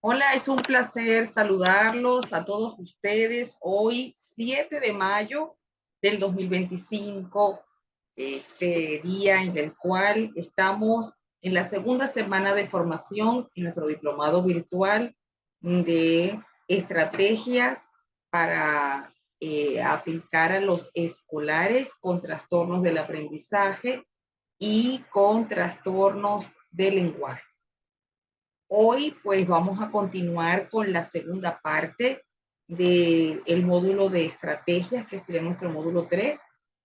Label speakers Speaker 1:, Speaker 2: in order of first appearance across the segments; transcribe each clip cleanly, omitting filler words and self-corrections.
Speaker 1: Hola, es un placer saludarlos a todos ustedes hoy, 7 de mayo del 2025, este día en el cual estamos en la segunda semana de formación en nuestro diplomado virtual de estrategias para aplicar a los escolares con trastornos del aprendizaje y con trastornos del lenguaje. Hoy pues vamos a continuar con la segunda parte del módulo de estrategias, que sería nuestro módulo 3,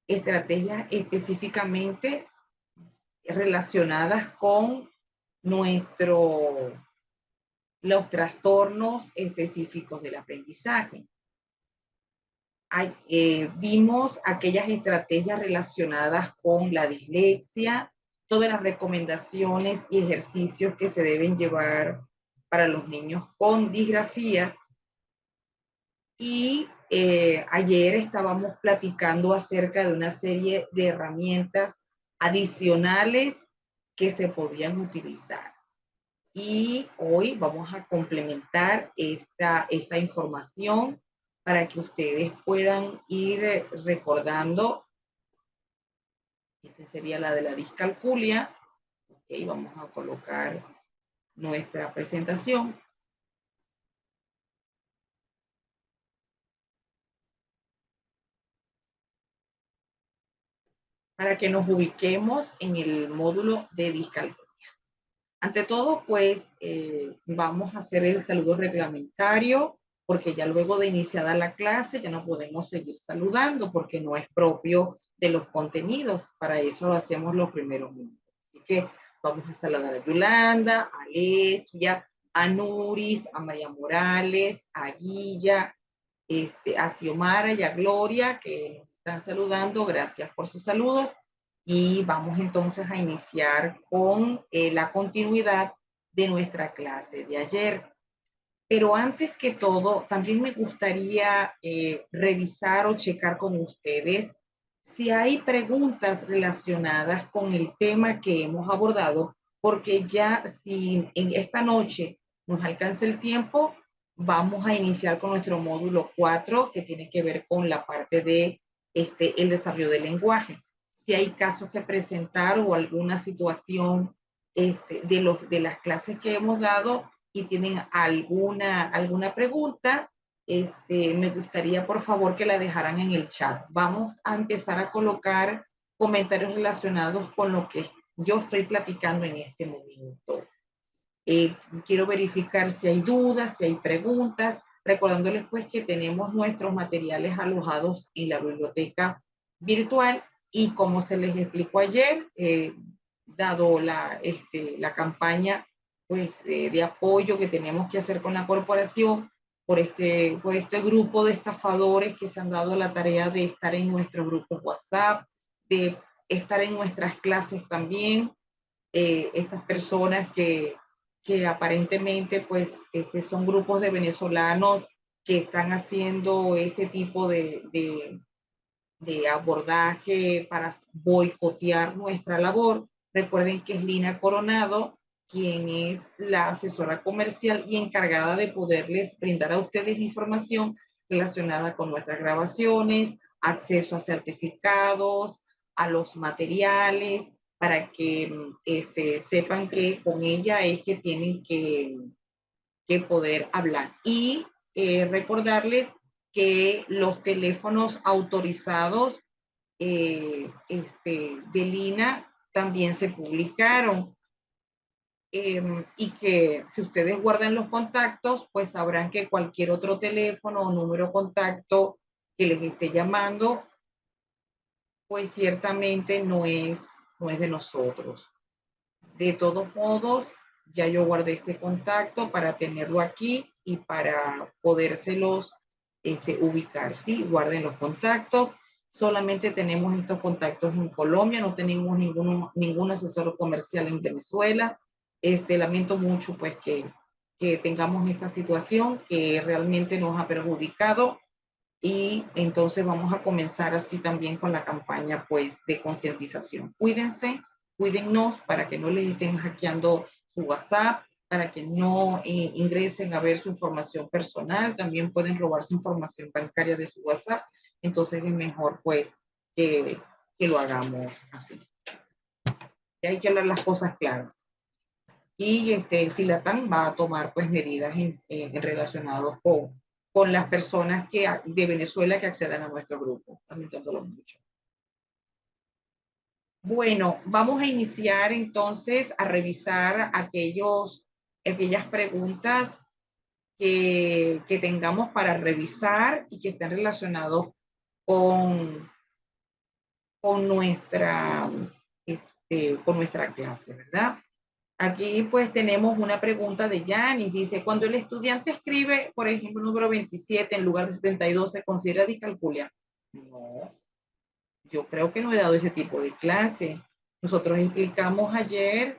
Speaker 1: estrategias específicamente relacionadas con nuestro, los trastornos específicos del aprendizaje. Vimos aquellas estrategias relacionadas con la dislexia, todas las recomendaciones y ejercicios que se deben llevar para los niños con disgrafía. Y ayer estábamos platicando acerca de una serie de herramientas adicionales que se podían utilizar. Y hoy vamos a complementar esta información para que ustedes puedan ir recordando. Esta sería la de la discalculia. Ok, vamos a colocar nuestra presentación. Para que nos ubiquemos en el módulo de discalculia. Ante todo, pues vamos a hacer el saludo reglamentario, porque ya luego de iniciada la clase ya no podemos seguir saludando porque no es propio de los contenidos. Para eso lo hacemos los primeros minutos. Así que vamos a saludar a Yolanda, a Lesbia, a Nuris, a María Morales, a Guilla, a Xiomara y a Gloria, que nos están saludando. Gracias por sus saludos. Y vamos entonces a iniciar con la continuidad de nuestra clase de ayer. Pero antes que todo, también me gustaría revisar o checar con ustedes si hay preguntas relacionadas con el tema que hemos abordado, porque ya si en esta noche nos alcanza el tiempo, vamos a iniciar con nuestro módulo 4, que tiene que ver con la parte de el desarrollo del lenguaje. Si hay casos que presentar o alguna situación de las clases que hemos dado, y tienen alguna pregunta, me gustaría por favor que la dejaran en el chat. Vamos a empezar a colocar comentarios relacionados con lo que yo estoy platicando en este momento. Quiero verificar si hay dudas, si hay preguntas, recordándoles pues que tenemos nuestros materiales alojados en la biblioteca virtual y como se les explicó ayer, dado la campaña pues, de apoyo que tenemos que hacer con la corporación por este grupo de estafadores que se han dado la tarea de estar en nuestros grupos WhatsApp, de estar en nuestras clases también, estas personas que aparentemente pues son grupos de venezolanos que están haciendo este tipo de abordaje para boicotear nuestra labor. Recuerden que es Lina Coronado quien es la asesora comercial y encargada de poderles brindar a ustedes información relacionada con nuestras grabaciones, acceso a certificados, a los materiales, para que sepan que con ella es que tienen que poder hablar. Y recordarles que los teléfonos autorizados de Lina también se publicaron. Y que si ustedes guardan los contactos, pues sabrán que cualquier otro teléfono o número de contacto que les esté llamando, pues ciertamente no es de nosotros. De todos modos, ya yo guardé este contacto para tenerlo aquí y para podérselos ubicar. Sí, guarden los contactos. Solamente tenemos estos contactos en Colombia, no tenemos ningún asesor comercial en Venezuela. Lamento mucho pues que tengamos esta situación que realmente nos ha perjudicado y entonces vamos a comenzar así también con la campaña pues de concientización. Cuídense, cuídennos para que no les estén hackeando su WhatsApp, para que no ingresen a ver su información personal, también pueden robar su información bancaria de su WhatsApp, entonces es mejor pues que lo hagamos así. Y hay que hablar las cosas claras. Y si la TAN va a tomar pues medidas relacionadas con las personas de Venezuela que accedan a nuestro grupo, lamentándolo mucho. Bueno, vamos a iniciar entonces a revisar aquellas preguntas que tengamos para revisar y que estén relacionados con, con nuestra clase, ¿verdad? Aquí pues tenemos una pregunta de Yanis, dice, cuando el estudiante escribe, por ejemplo, el número 27 en lugar de 72, ¿se considera discalculia? No, yo creo que no he dado ese tipo de clase. Nosotros explicamos ayer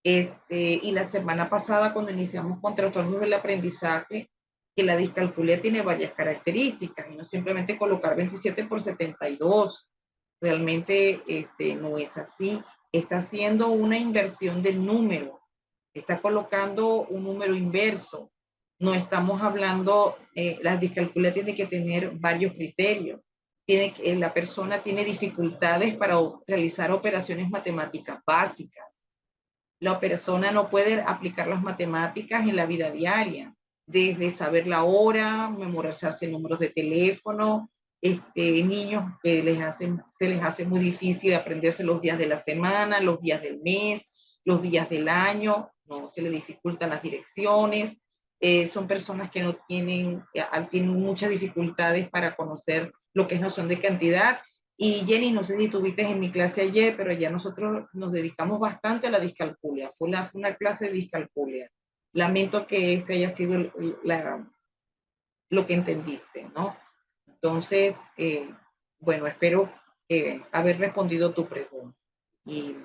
Speaker 1: y la semana pasada cuando iniciamos con trastornos del aprendizaje, que la discalculia tiene varias características y no simplemente colocar 27 por 72. Realmente no es así. Está haciendo una inversión del número, está colocando un número inverso. No estamos hablando, la discalculia tiene que tener varios criterios. La persona tiene dificultades para realizar operaciones matemáticas básicas. La persona no puede aplicar las matemáticas en la vida diaria, desde saber la hora, memorizarse números de teléfono, niños que se les hace muy difícil aprenderse los días de la semana, los días del mes, los días del año, no se les dificultan las direcciones, son personas que no tienen muchas dificultades para conocer lo que es noción de cantidad. Y Jenny, no sé si tuviste en mi clase ayer, pero ya nosotros nos dedicamos bastante a la discalculia. Fue una clase de discalculia. Lamento que este haya sido lo que entendiste, ¿no? Entonces, bueno, espero haber respondido tu pregunta. Y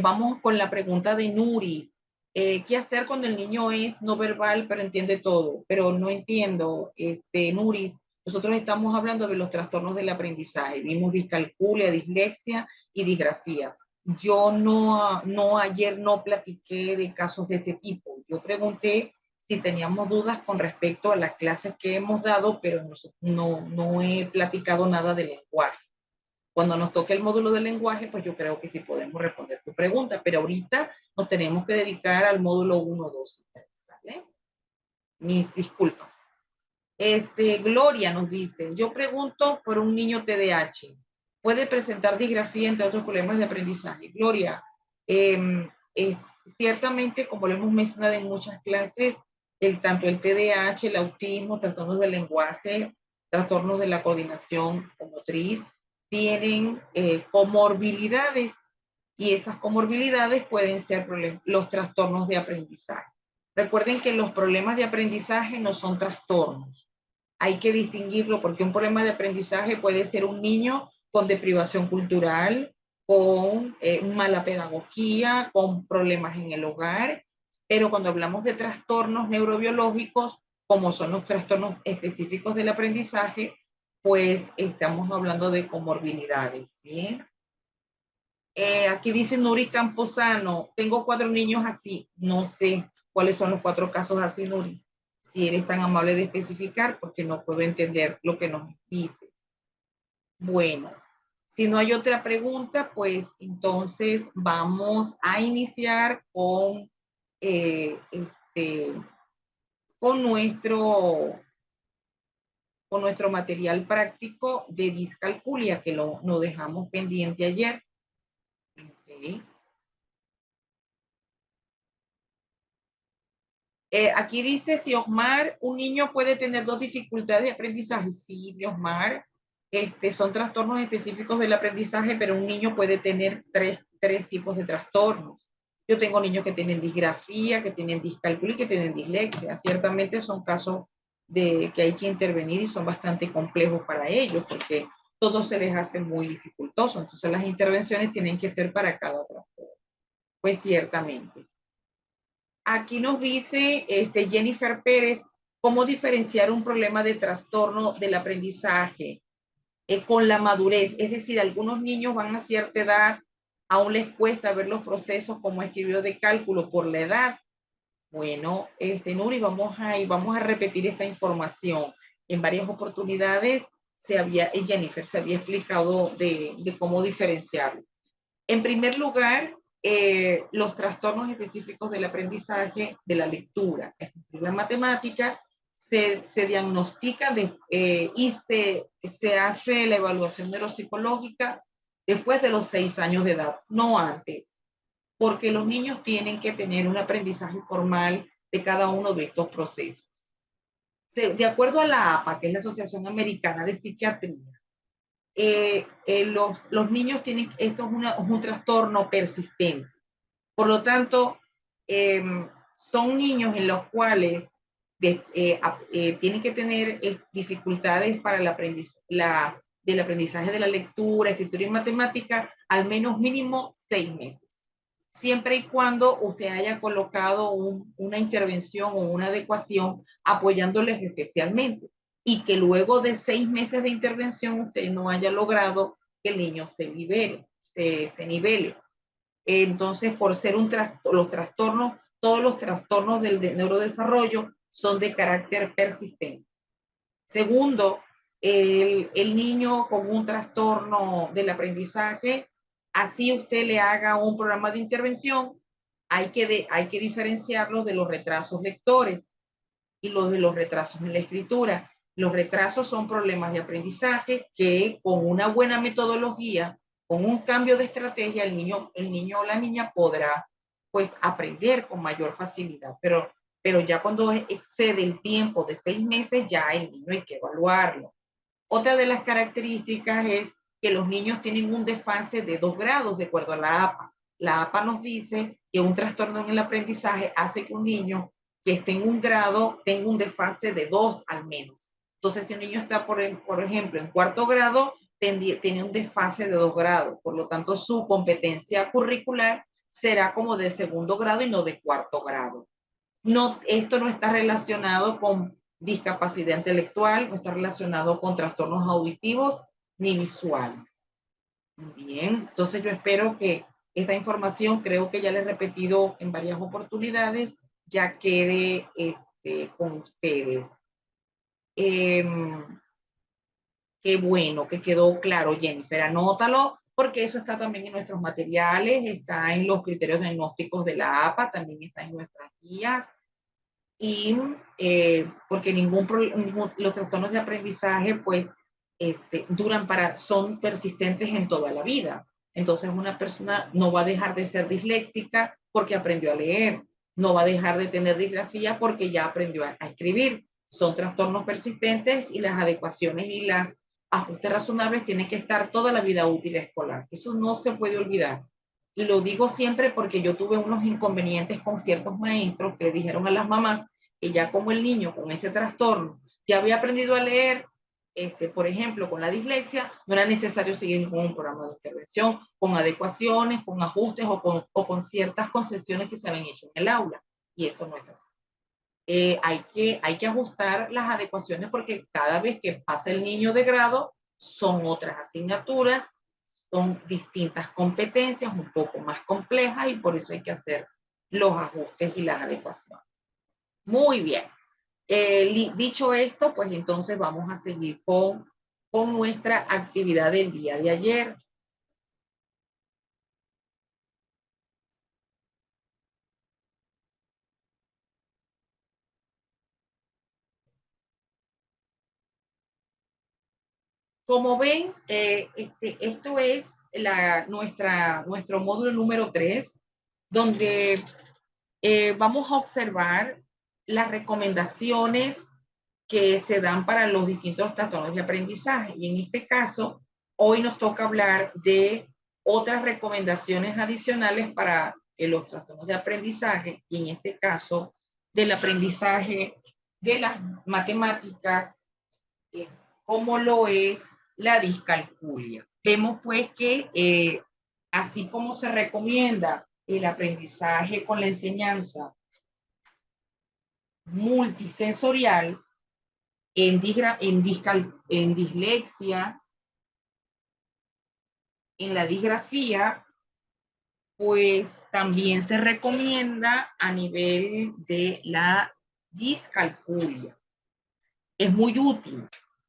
Speaker 1: vamos con la pregunta de Nuris. ¿Qué hacer cuando el niño es no verbal pero entiende todo? Pero no entiendo, Nuris, nosotros estamos hablando de los trastornos del aprendizaje. Vimos discalculia, dislexia y disgrafía. Yo ayer no platiqué de casos de este tipo. Yo pregunté si teníamos dudas con respecto a las clases que hemos dado, pero no he platicado nada de lenguaje. Cuando nos toque el módulo de lenguaje, pues yo creo que sí podemos responder tu pregunta, pero ahorita nos tenemos que dedicar al módulo 1, 2 y 3, ¿vale? Mis disculpas. Gloria nos dice, yo pregunto por un niño TDAH. ¿Puede presentar disgrafía entre otros problemas de aprendizaje? Gloria, es ciertamente, como lo hemos mencionado en muchas clases, tanto el TDAH, el autismo, trastornos del lenguaje, trastornos de la coordinación motriz, tienen comorbilidades y esas comorbilidades pueden ser los trastornos de aprendizaje. Recuerden que los problemas de aprendizaje no son trastornos. Hay que distinguirlo porque un problema de aprendizaje puede ser un niño con deprivación cultural, con mala pedagogía, con problemas en el hogar, pero cuando hablamos de trastornos neurobiológicos, como son los trastornos específicos del aprendizaje, pues estamos hablando de comorbilidades, ¿bien? Aquí dice Nuri Camposano, tengo 4 niños así, no sé cuáles son los 4 casos así, Nuri. Si eres tan amable de especificar, porque no puedo entender lo que nos dice. Bueno, si no hay otra pregunta, pues entonces vamos a iniciar eh, este, con nuestro, con nuestro material práctico de discalculia, que lo dejamos pendiente ayer. Okay. Aquí dice si Osmar, un niño puede tener 2 dificultades de aprendizaje. Sí, Osmar, son trastornos específicos del aprendizaje, pero un niño puede tener tres tipos de trastornos. Yo tengo niños que tienen disgrafía, que tienen discalculia y que tienen dislexia. Ciertamente son casos de que hay que intervenir y son bastante complejos para ellos porque todo se les hace muy dificultoso. Entonces las intervenciones tienen que ser para cada trastorno. Pues ciertamente. Aquí nos dice Jennifer Pérez, cómo diferenciar un problema de trastorno del aprendizaje con la madurez. Es decir, algunos niños van a cierta edad, aún les cuesta ver los procesos como escribió de cálculo por la edad. Bueno, Nuri, vamos a repetir esta información. En varias oportunidades Jennifer se había explicado de cómo diferenciarlo. En primer lugar, los trastornos específicos del aprendizaje de la lectura, la matemática, se diagnostica y se hace la evaluación neuropsicológica después de los 6 años de edad, no antes, porque los niños tienen que tener un aprendizaje formal de cada uno de estos procesos. De acuerdo a la APA, que es la Asociación Americana de Psiquiatría, los niños tienen, esto es un trastorno persistente. Por lo tanto, son niños en los cuales tienen que tener dificultades para del aprendizaje de la lectura, escritura y matemática, al menos mínimo 6 meses. Siempre y cuando usted haya colocado una intervención o una adecuación apoyándoles especialmente y que luego de 6 meses de intervención usted no haya logrado que el niño se nivele. Entonces, por ser todos los trastornos del neurodesarrollo son de carácter persistente. Segundo, el niño con un trastorno del aprendizaje, así usted le haga un programa de intervención, hay que diferenciarlos de los retrasos lectores y los de los retrasos en la escritura. Los retrasos son problemas de aprendizaje que con una buena metodología, con un cambio de estrategia, el niño o la niña podrá pues aprender con mayor facilidad. Pero ya cuando excede el tiempo de 6 meses, ya el niño hay que evaluarlo. Otra de las características es que los niños tienen un desfase de 2 grados de acuerdo a la APA. La APA nos dice que un trastorno en el aprendizaje hace que un niño que esté en un grado tenga un desfase de 2 al menos. Entonces, si un niño está, por ejemplo, en 4º grado, tiene un desfase de 2 grados. Por lo tanto, su competencia curricular será como de 2º grado y no de 4º grado. No, esto no está relacionado con discapacidad intelectual, no está relacionado con trastornos auditivos ni visuales. Bien, entonces yo espero que esta información, creo que ya le he repetido en varias oportunidades, ya quede con ustedes. Qué bueno que quedó claro, Jennifer, anótalo, porque eso está también en nuestros materiales, está en los criterios diagnósticos de la APA, también está en nuestras guías, y porque los trastornos de aprendizaje pues son persistentes en toda la vida. Entonces una persona no va a dejar de ser disléxica porque aprendió a leer, no va a dejar de tener disgrafía porque ya aprendió a escribir. Son trastornos persistentes y las adecuaciones y las ajustes razonables tienen que estar toda la vida útil escolar. Eso no se puede olvidar. Y lo digo siempre porque yo tuve unos inconvenientes con ciertos maestros que le dijeron a las mamás que ya como el niño con ese trastorno ya había aprendido a leer, por ejemplo, con la dislexia, no era necesario seguir con un programa de intervención, con adecuaciones, con ajustes o con ciertas concesiones que se habían hecho en el aula. Y eso no es así. Hay que ajustar las adecuaciones porque cada vez que pasa el niño de grado, son otras asignaturas, son distintas competencias un poco más complejas y por eso hay que hacer los ajustes y las adecuaciones. Muy bien. Dicho esto, pues entonces vamos a seguir con nuestra actividad del día de ayer. Como ven, esto es nuestro módulo número 3, donde vamos a observar las recomendaciones que se dan para los distintos trastornos de aprendizaje. Y en este caso, hoy nos toca hablar de otras recomendaciones adicionales para los trastornos de aprendizaje, y en este caso, del aprendizaje de las matemáticas, eh, como lo es la discalculia. Vemos pues que así como se recomienda el aprendizaje con la enseñanza multisensorial, en dislexia, en la disgrafía, pues también se recomienda a nivel de la discalculia. Es muy útil.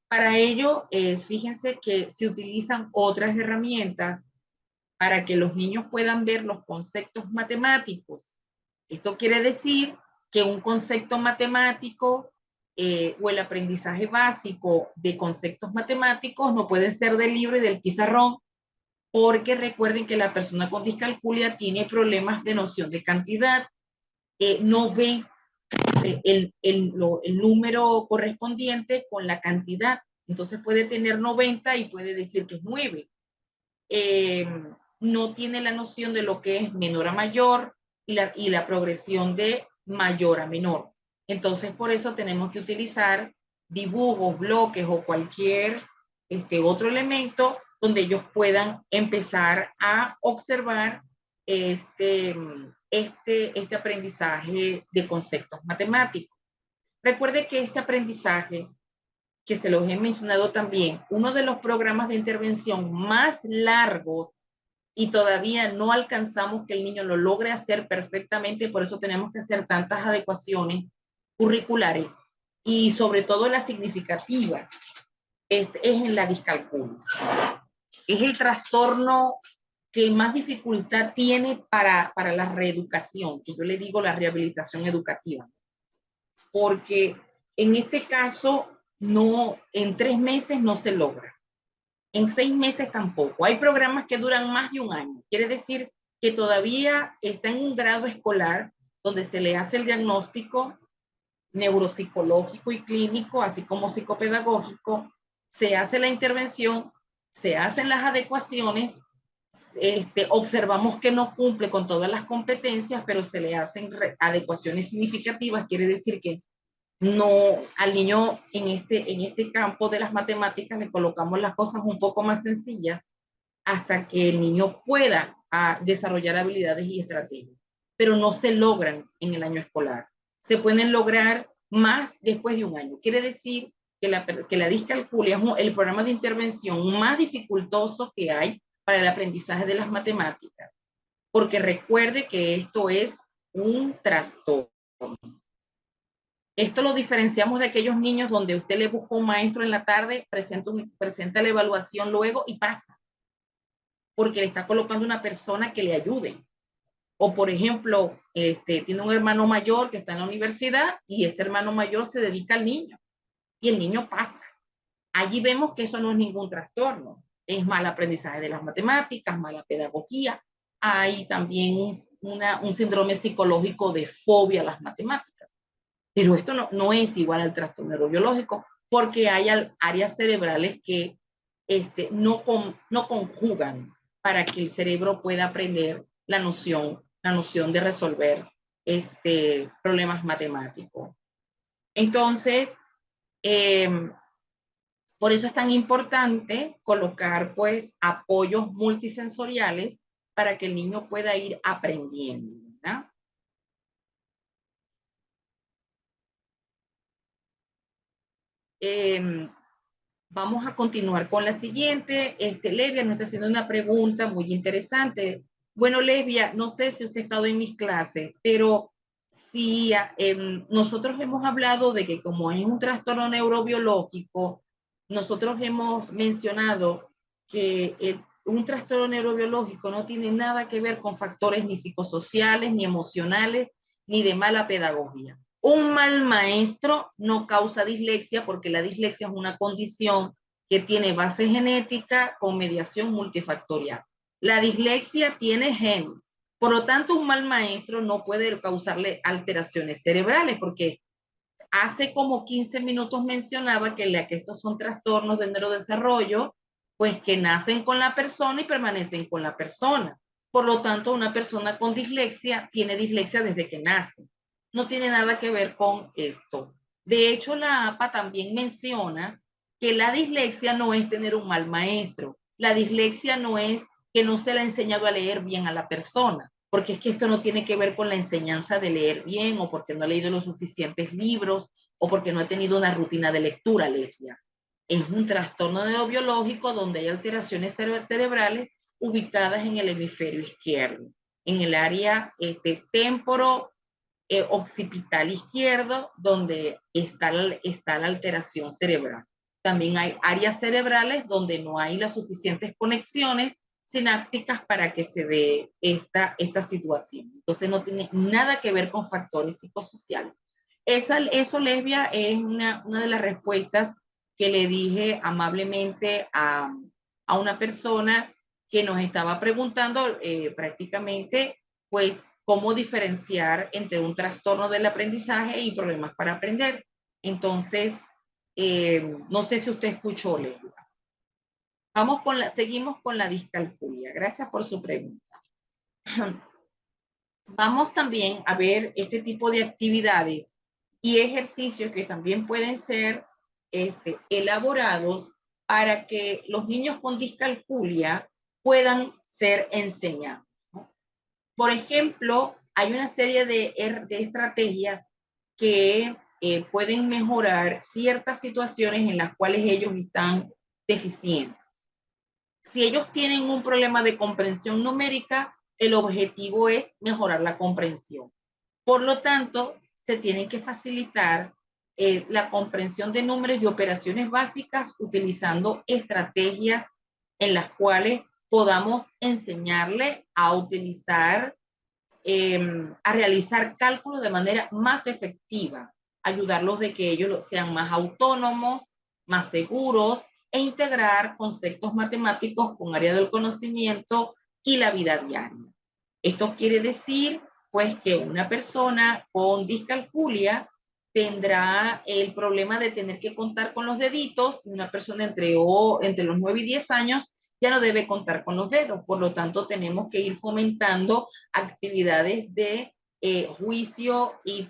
Speaker 1: Para ello, fíjense que se utilizan otras herramientas para que los niños puedan ver los conceptos matemáticos. Esto quiere decir que un concepto matemático o el aprendizaje básico de conceptos matemáticos no puede ser del libro y del pizarrón, porque recuerden que la persona con discalculia tiene problemas de noción de cantidad, no ve el número correspondiente con la cantidad. Entonces puede tener 90 y puede decir que es 9. No tiene la noción de lo que es menor a mayor y la progresión de mayor a menor. Entonces, por eso tenemos que utilizar dibujos, bloques o cualquier otro elemento donde ellos puedan empezar a observar este aprendizaje de conceptos matemáticos. Recuerde que este aprendizaje, que se los he mencionado también, uno de los programas de intervención más largos y todavía no alcanzamos que el niño lo logre hacer perfectamente, por eso tenemos que hacer tantas adecuaciones curriculares y sobre todo las significativas, es en la discalculia. Es el trastorno que más dificultad tiene para la reeducación, que yo le digo la rehabilitación educativa, porque en este caso no, en 3 meses no se logra, en 6 meses tampoco. Hay programas que duran más de un año, quiere decir que todavía está en un grado escolar donde se le hace el diagnóstico neuropsicológico y clínico, así como psicopedagógico, se hace la intervención, se hacen las adecuaciones, observamos que no cumple con todas las competencias, pero se le hacen adecuaciones significativas, quiere decir que no, al niño en este campo de las matemáticas le colocamos las cosas un poco más sencillas hasta que el niño pueda desarrollar habilidades y estrategias, pero no se logran en el año escolar. Se pueden lograr más después de un año. Quiere decir que la discalculia es el programa de intervención más dificultoso que hay para el aprendizaje de las matemáticas, porque recuerde que esto es un trastorno. Esto lo diferenciamos de aquellos niños donde usted le busca un maestro en la tarde, presenta la evaluación luego y pasa, porque le está colocando una persona que le ayude. O, por ejemplo, tiene un hermano mayor que está en la universidad y ese hermano mayor se dedica al niño y el niño pasa. Allí vemos que eso no es ningún trastorno. Es mal aprendizaje de las matemáticas, mala pedagogía. Hay también un síndrome psicológico de fobia a las matemáticas. Pero esto no es igual al trastorno neurobiológico porque hay áreas cerebrales que no conjugan para que el cerebro pueda aprender la noción de resolver problemas matemáticos. Entonces, por eso es tan importante colocar pues apoyos multisensoriales para que el niño pueda ir aprendiendo, ¿verdad? Vamos a continuar con la siguiente. Levia nos está haciendo una pregunta muy interesante. Bueno, Levia, no sé si usted ha estado en mis clases, pero sí, nosotros hemos hablado de que como es un trastorno neurobiológico, nosotros hemos mencionado que un trastorno neurobiológico no tiene nada que ver con factores ni psicosociales, ni emocionales, ni de mala pedagogía. Un mal maestro no causa dislexia porque la dislexia es una condición que tiene base genética con mediación multifactorial. La dislexia tiene genes. Por lo tanto, un mal maestro no puede causarle alteraciones cerebrales porque hace como 15 minutos mencionaba que estos son trastornos de neurodesarrollo, pues que nacen con la persona y permanecen con la persona. Por lo tanto, una persona con dislexia tiene dislexia desde que nace. No tiene nada que ver con esto. De hecho, la APA también menciona que la dislexia no es tener un mal maestro. La dislexia no es que no se le ha enseñado a leer bien a la persona, porque es que esto no tiene que ver con la enseñanza de leer bien, o porque no he leído los suficientes libros, o porque no he tenido una rutina de lectura, lesbia. Es un trastorno neurobiológico donde hay alteraciones cerebrales ubicadas en el hemisferio izquierdo, en el área temporo occipital izquierdo, donde está la alteración cerebral. También hay áreas cerebrales donde no hay las suficientes conexiones sinápticas para que se dé esta situación. Entonces no tiene nada que ver con factores psicosociales. Eso, lesbia, es una de las respuestas que le dije amablemente a una persona que nos estaba preguntando prácticamente, pues, cómo diferenciar entre un trastorno del aprendizaje y problemas para aprender. Entonces, no sé si usted escuchó, lesbia. Seguimos con la discalculia. Gracias por su pregunta. Vamos también a ver este tipo de actividades y ejercicios que también pueden ser elaborados para que los niños con discalculia puedan ser enseñados, ¿no? Por ejemplo, hay una serie de estrategias que pueden mejorar ciertas situaciones en las cuales ellos están deficientes. Si ellos tienen un problema de comprensión numérica, el objetivo es mejorar la comprensión. Por lo tanto, se tiene que facilitar la comprensión de números y operaciones básicas utilizando estrategias en las cuales podamos enseñarle a utilizar, a realizar cálculos de manera más efectiva, ayudarlos de que ellos sean más autónomos, más seguros, e integrar conceptos matemáticos con área del conocimiento y la vida diaria. Esto quiere decir, pues, que una persona con discalculia tendrá el problema de tener que contar con los deditos. Una persona entre los 9 y 10 años ya no debe contar con los dedos. Por lo tanto, tenemos que ir fomentando actividades de juicio y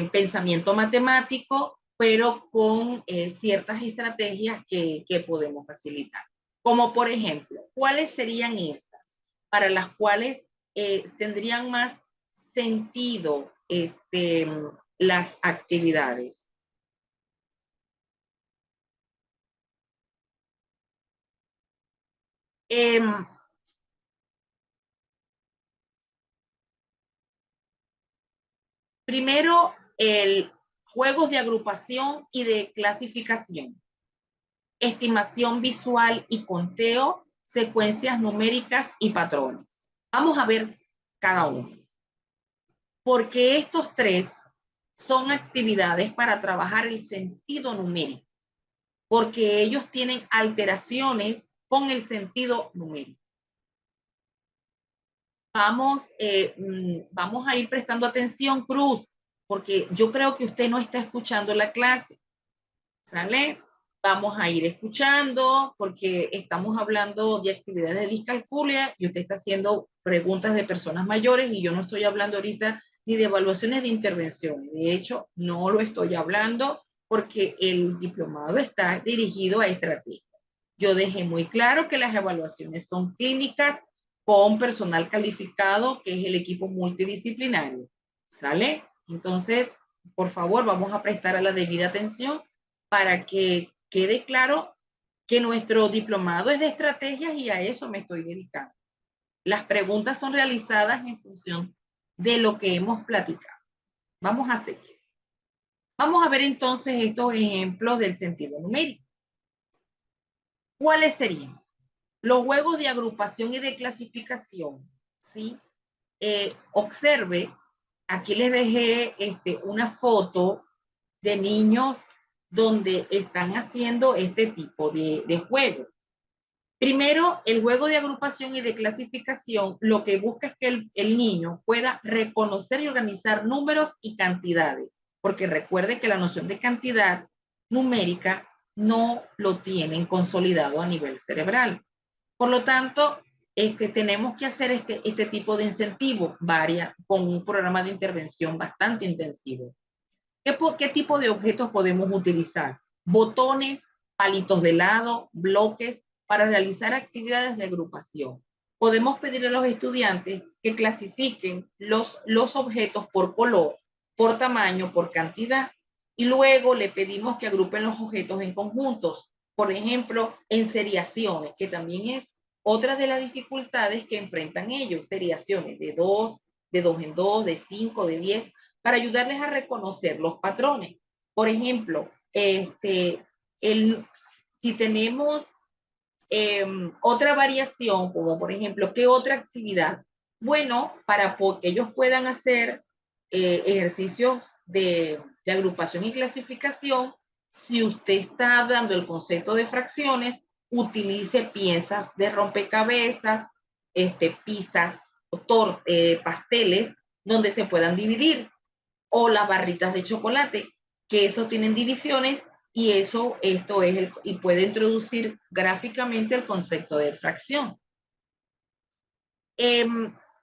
Speaker 1: pensamiento matemático, pero con ciertas estrategias que podemos facilitar. Como por ejemplo, ¿cuáles serían estas para las cuales tendrían más sentido las actividades? Eh, Primero, el juegos de agrupación y de clasificación, estimación visual y conteo, secuencias numéricas y patrones. Vamos a ver cada uno, porque estos tres son actividades para trabajar el sentido numérico, porque ellos tienen alteraciones con el sentido numérico. Vamos a ir prestando atención, Cruz, porque yo creo que usted no está escuchando la clase, ¿sale? Vamos a ir escuchando porque estamos hablando de actividades de discalculia y usted está haciendo preguntas de personas mayores y yo no estoy hablando ahorita ni de evaluaciones de intervenciones. De hecho, no lo estoy hablando porque el diplomado está dirigido a estrategias. Yo dejé muy claro que las evaluaciones son clínicas con personal calificado, que es el equipo multidisciplinario. ¿Sale? Entonces, por favor, vamos a prestar a la debida atención para que quede claro que nuestro diplomado es de estrategias y a eso me estoy dedicando. Las preguntas son realizadas en función de lo que hemos platicado. Vamos a seguir. Vamos a ver entonces estos ejemplos del sentido numérico. ¿Cuáles serían? Los juegos de agrupación y de clasificación, ¿sí? Observe, aquí les dejé una foto de niños donde están haciendo este tipo de juego. Primero, el juego de agrupación y de clasificación lo que busca es que el niño pueda reconocer y organizar números y cantidades, porque recuerde que la noción de cantidad numérica no lo tienen consolidado a nivel cerebral. Por lo tanto, tenemos que hacer este tipo de incentivo con un programa de intervención bastante intensivo. ¿Qué tipo de objetos podemos utilizar? Botones, palitos de helado, bloques para realizar actividades de agrupación. podemos pedir a los estudiantes que clasifiquen los objetos por color, por tamaño, por cantidad. Y luego le pedimos que agrupen los objetos en conjuntos. Por ejemplo, en seriaciones, que también es otra de las dificultades que enfrentan ellos. Seriaciones de 2 en 2, de 5, de 10, para ayudarles a reconocer los patrones. Por ejemplo, si tenemos otra variación, como por ejemplo, ¿qué otra actividad? Bueno, para que ellos puedan hacer ejercicios de agrupación y clasificación, si usted está dando el concepto de fracciones, utilice piezas de rompecabezas, pizzas, pasteles, donde se puedan dividir, o las barritas de chocolate, que eso tienen divisiones y esto es y puede introducir gráficamente el concepto de fracción.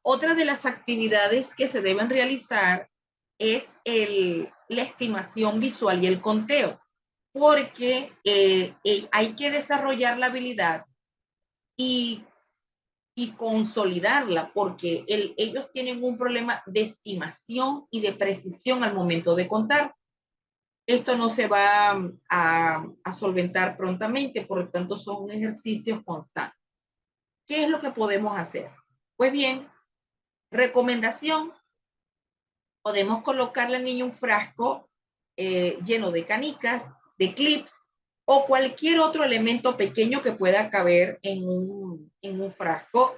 Speaker 1: Otra de las actividades que se deben realizar es la estimación visual y el conteo, porque hay que desarrollar la habilidad y consolidarla, porque ellos tienen un problema de estimación y de precisión al momento de contar. Esto no se va a solventar prontamente, por lo tanto son ejercicios constantes. ¿Qué es lo que podemos hacer? Pues bien, recomendación, podemos colocarle al niño un frasco lleno de canicas, de clips o cualquier otro elemento pequeño que pueda caber en un frasco,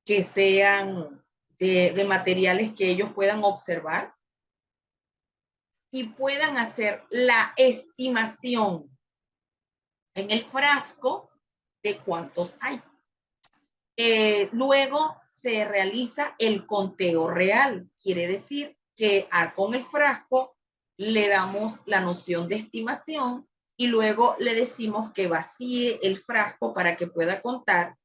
Speaker 1: que sean de materiales que ellos puedan observar y puedan hacer la estimación en el frasco de cuántos hay. Luego se realiza el conteo real. Quiere decir que con el frasco le damos la noción de estimación y luego le decimos que vacíe el frasco para que pueda contar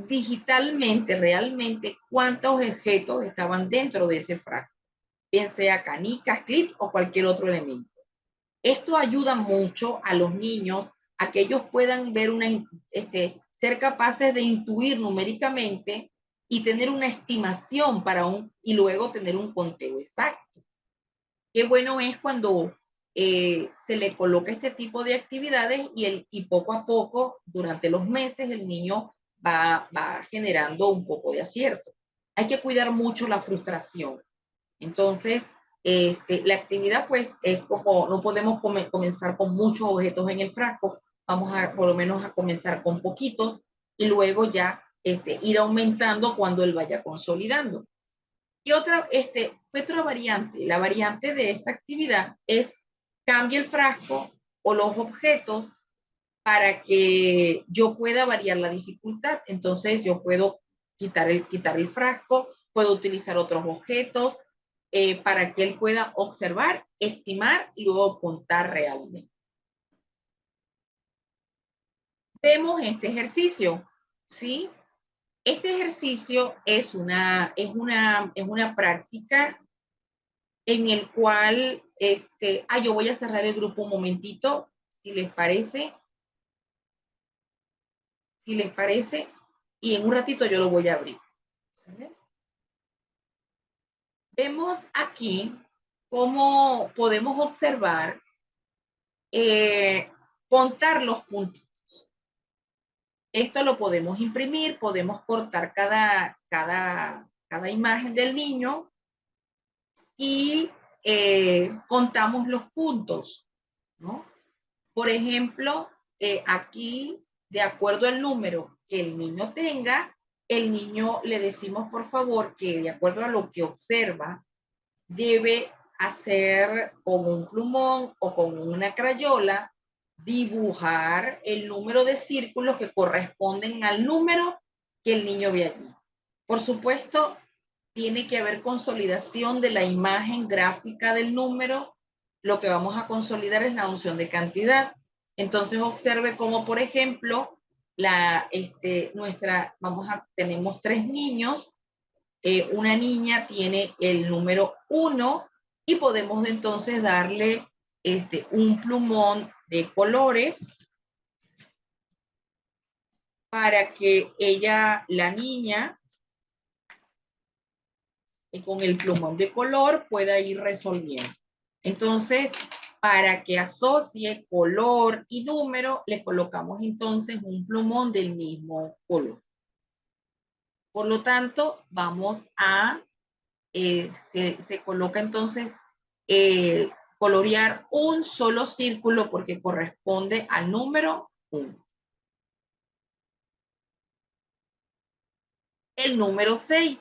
Speaker 1: digitalmente, realmente, cuántos objetos estaban dentro de ese frasco, bien sea canicas, clips o cualquier otro elemento. Esto ayuda mucho a los niños a que ellos puedan ver ser capaces de intuir numéricamente y tener una estimación y luego tener un conteo exacto. Qué bueno es cuando se le coloca este tipo de actividades y poco a poco, durante los meses, el niño va generando un poco de acierto. Hay que cuidar mucho la frustración. Entonces, la actividad pues es como, no podemos comenzar con muchos objetos en el frasco, vamos a por lo menos a comenzar con poquitos y luego ya ir aumentando cuando él vaya consolidando. ¿Qué otra variante? La variante de esta actividad es cambie el frasco o los objetos para que yo pueda variar la dificultad. Entonces yo puedo quitar el frasco, puedo utilizar otros objetos para que él pueda observar, estimar y luego contar realmente. Vemos este ejercicio, ¿sí? Este ejercicio es una práctica en el cual, yo voy a cerrar el grupo un momentito, si les parece, y en un ratito yo lo voy a abrir. ¿Sale? Vemos aquí cómo podemos observar, contar los puntos. Esto lo podemos imprimir, podemos cortar cada imagen del niño y contamos los puntos, ¿no? Por ejemplo, aquí, de acuerdo al número que el niño tenga, el niño le decimos, por favor, que de acuerdo a lo que observa, debe hacer con un plumón o con una crayola, dibujar el número de círculos que corresponden al número que el niño ve allí. Por supuesto, tiene que haber consolidación de la imagen gráfica del número. Lo que vamos a consolidar es la unción de cantidad. Entonces observe cómo, por ejemplo, tenemos 3 niños, una niña tiene el número 1 y podemos entonces darle un plumón de colores para que ella, la niña, con el plumón de color pueda ir resolviendo. Entonces, para que asocie color y número, le colocamos entonces un plumón del mismo color. Por lo tanto, vamos a, se coloca entonces colorear un solo círculo porque corresponde al número 1. El número 6.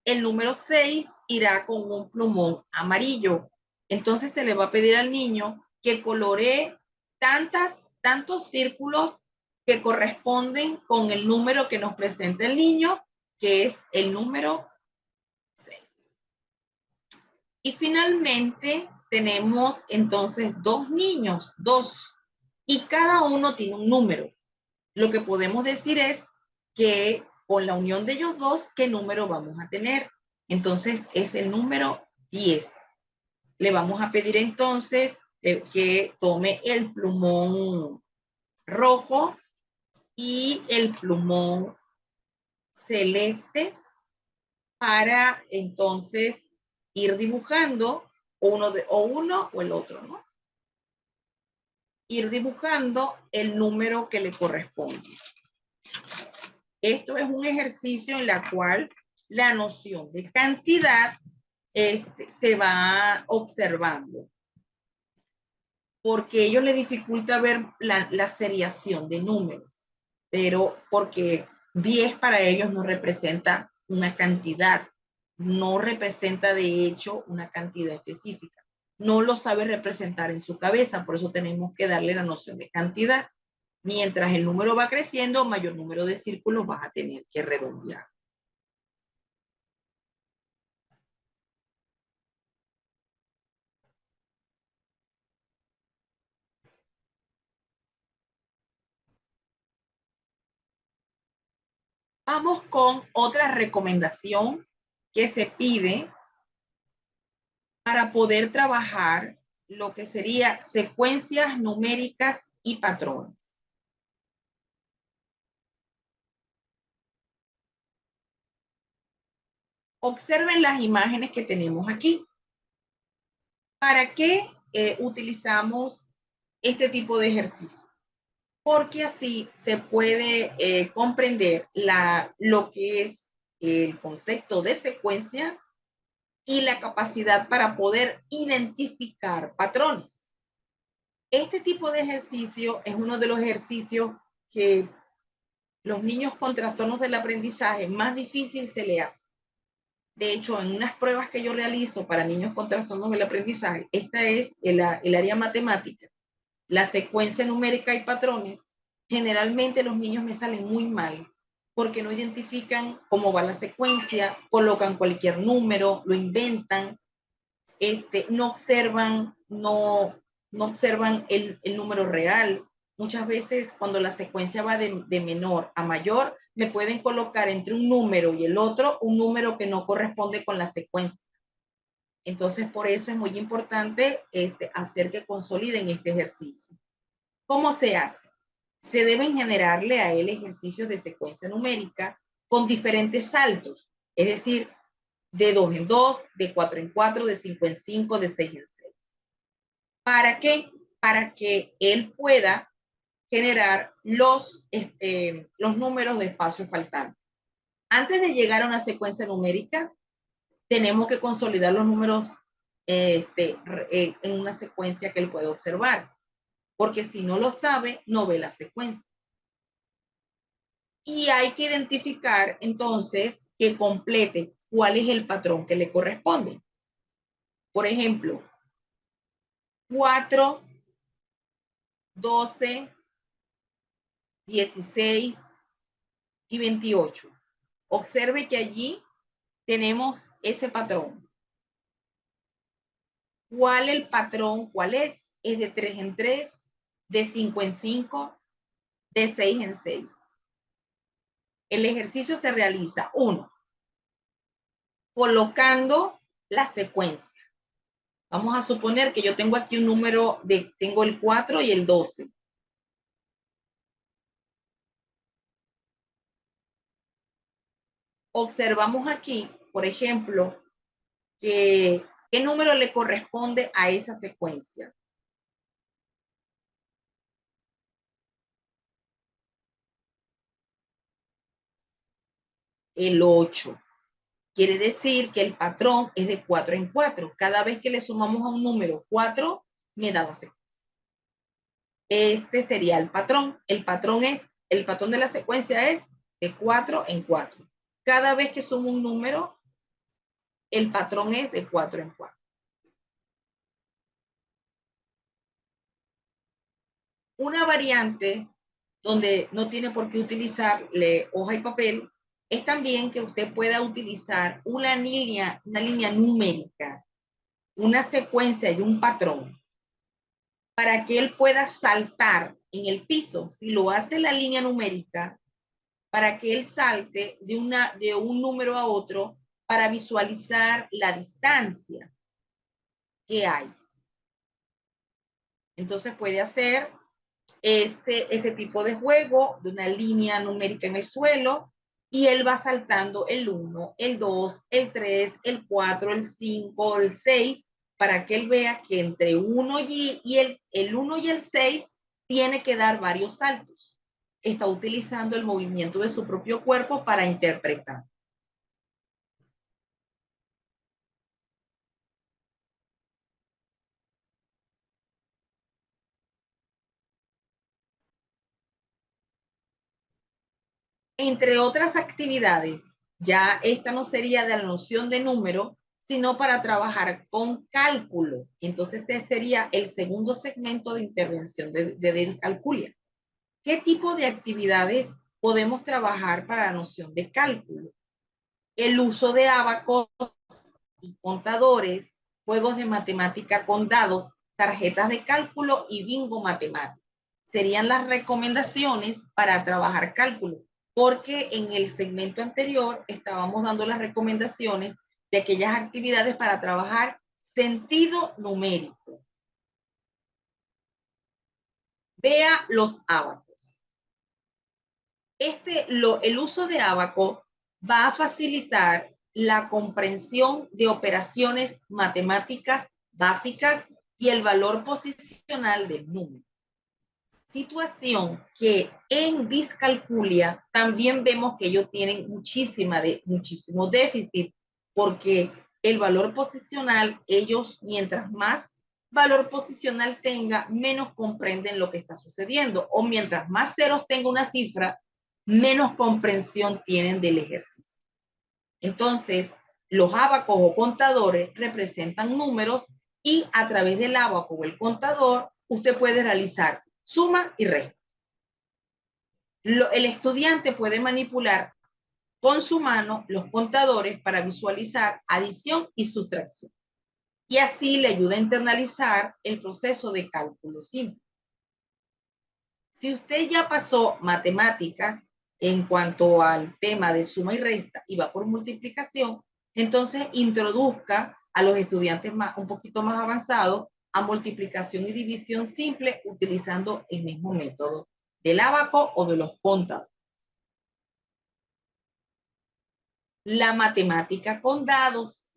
Speaker 1: El número 6 irá con un plumón amarillo. Entonces se le va a pedir al niño que coloree tantos círculos que corresponden con el número que nos presenta el niño, que es el número 6. Y finalmente tenemos entonces dos niños, dos, y cada uno tiene un número. Lo que podemos decir es que con la unión de ellos dos, ¿qué número vamos a tener? Entonces es el número 10. Le vamos a pedir entonces que tome el plumón rojo y el plumón celeste para entonces ir dibujando uno o el otro, ¿no? Ir dibujando el número que le corresponde. Esto es un ejercicio en la cual la noción de cantidad se va observando, porque ello le dificulta ver la seriación de números, pero porque 10 para ellos no representa una cantidad, no representa de hecho una cantidad específica, no lo sabe representar en su cabeza, por eso tenemos que darle la noción de cantidad. Mientras el número va creciendo, mayor número de círculos vas a tener que redondear. Vamos con otra recomendación que se pide para poder trabajar lo que sería secuencias numéricas y patrones. Observen las imágenes que tenemos aquí. ¿Para qué utilizamos este tipo de ejercicio? Porque así se puede comprender lo que es el concepto de secuencia y la capacidad para poder identificar patrones. Este tipo de ejercicio es uno de los ejercicios que los niños con trastornos del aprendizaje más difícil se le hace. De hecho, en unas pruebas que yo realizo para niños con trastornos del aprendizaje, esta es el área matemática, la secuencia numérica y patrones, generalmente los niños me salen muy mal porque no identifican cómo va la secuencia, colocan cualquier número, lo inventan, no observan el número real. Muchas veces cuando la secuencia va de menor a mayor, me pueden colocar entre un número y el otro un número que no corresponde con la secuencia. Entonces, por eso es muy importante hacer que consoliden este ejercicio. ¿Cómo se hace? Se deben generarle a él ejercicios de secuencia numérica con diferentes saltos, es decir, de 2 en 2, de 4 en 4, de 5 en 5, de 6 en 6. ¿Para qué? Para que él pueda generar los números de espacio faltante. Antes de llegar a una secuencia numérica, tenemos que consolidar los números en una secuencia que él puede observar, porque si no lo sabe, no ve la secuencia. Y hay que identificar entonces que complete cuál es el patrón que le corresponde. Por ejemplo, 4, 12, 16 y 28. Observe que allí tenemos ese patrón. ¿Cuál el patrón? ¿Cuál es? Es de 3 en 3, de 5 en 5, de 6 en 6. El ejercicio se realiza, 1, colocando la secuencia. Vamos a suponer que yo tengo aquí un número tengo el 4 y el 12. Observamos aquí, por ejemplo, que qué número le corresponde a esa secuencia. El 8. Quiere decir que el patrón es de 4 en 4. Cada vez que le sumamos a un número 4, me da la secuencia. Este sería el patrón. El patrón de la secuencia es de 4 en 4. Cada vez que sumo un número, el patrón es de 4 en 4. Una variante donde no tiene por qué utilizarle hoja y papel es también que usted pueda utilizar una línea numérica, una secuencia y un patrón para que él pueda saltar en el piso. Si lo hace la línea numérica, para que él salte de un número a otro para visualizar la distancia que hay. Entonces puede hacer ese tipo de juego de una línea numérica en el suelo y él va saltando el 1, el 2, el 3, el 4, el 5, el 6, para que él vea que entre 1 el 1 y el 6 tiene que dar varios saltos. Está utilizando el movimiento de su propio cuerpo para interpretar. Entre otras actividades, ya esta no sería de la noción de número, sino para trabajar con cálculo. Entonces, este sería el segundo segmento de intervención de Calculia. ¿Qué tipo de actividades podemos trabajar para la noción de cálculo? El uso de ábacos y contadores, juegos de matemática con dados, tarjetas de cálculo y bingo matemático. Serían las recomendaciones para trabajar cálculo, porque en el segmento anterior estábamos dando las recomendaciones de aquellas actividades para trabajar sentido numérico. Vea los ábacos. El uso de ábaco va a facilitar la comprensión de operaciones matemáticas básicas y el valor posicional del número. Situación que en discalculia también vemos que ellos tienen muchísimo déficit, porque el valor posicional, ellos mientras más valor posicional tenga, menos comprenden lo que está sucediendo, o mientras más ceros tenga una cifra, menos comprensión tienen del ejercicio. Entonces, los ábacos o contadores representan números y a través del ábaco o el contador, usted puede realizar suma y resta. El estudiante puede manipular con su mano los contadores para visualizar adición y sustracción. Y así le ayuda a internalizar el proceso de cálculo simple. Si usted ya pasó matemáticas en cuanto al tema de suma y resta y va por multiplicación, entonces introduzca a los estudiantes un poquito más avanzados a multiplicación y división simple utilizando el mismo método del ábaco o de los contadores. La matemática con dados.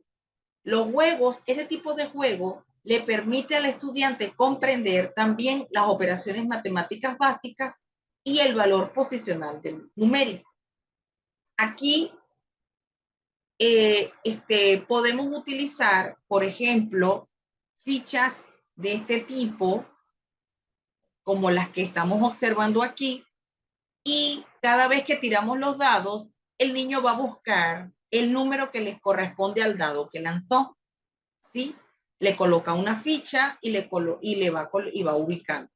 Speaker 1: Los juegos, este tipo de juego le permite al estudiante comprender también las operaciones matemáticas básicas y el valor posicional del numérico. Aquí podemos utilizar, por ejemplo, fichas de este tipo, como las que estamos observando aquí, y cada vez que tiramos los dados, el niño va a buscar el número que le corresponde al dado que lanzó, ¿sí? Le coloca una ficha y va ubicando.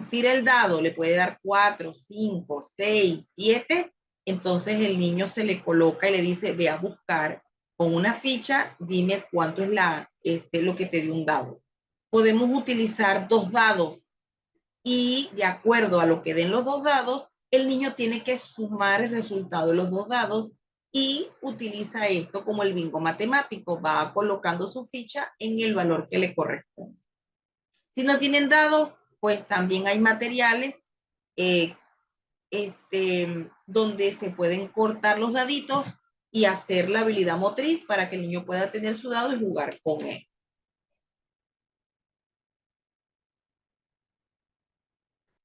Speaker 1: Tira el dado, le puede dar 4, 5, 6, 7, entonces el niño se le coloca y le dice, ve a buscar con una ficha, dime cuánto es lo que te dio un dado. Podemos utilizar dos dados y de acuerdo a lo que den los dos dados, el niño tiene que sumar el resultado de los dos dados y utiliza esto como el bingo matemático, va colocando su ficha en el valor que le corresponde. Si no tienen dados, pues también hay materiales donde se pueden cortar los daditos y hacer la habilidad motriz para que el niño pueda tener su dado y jugar con él.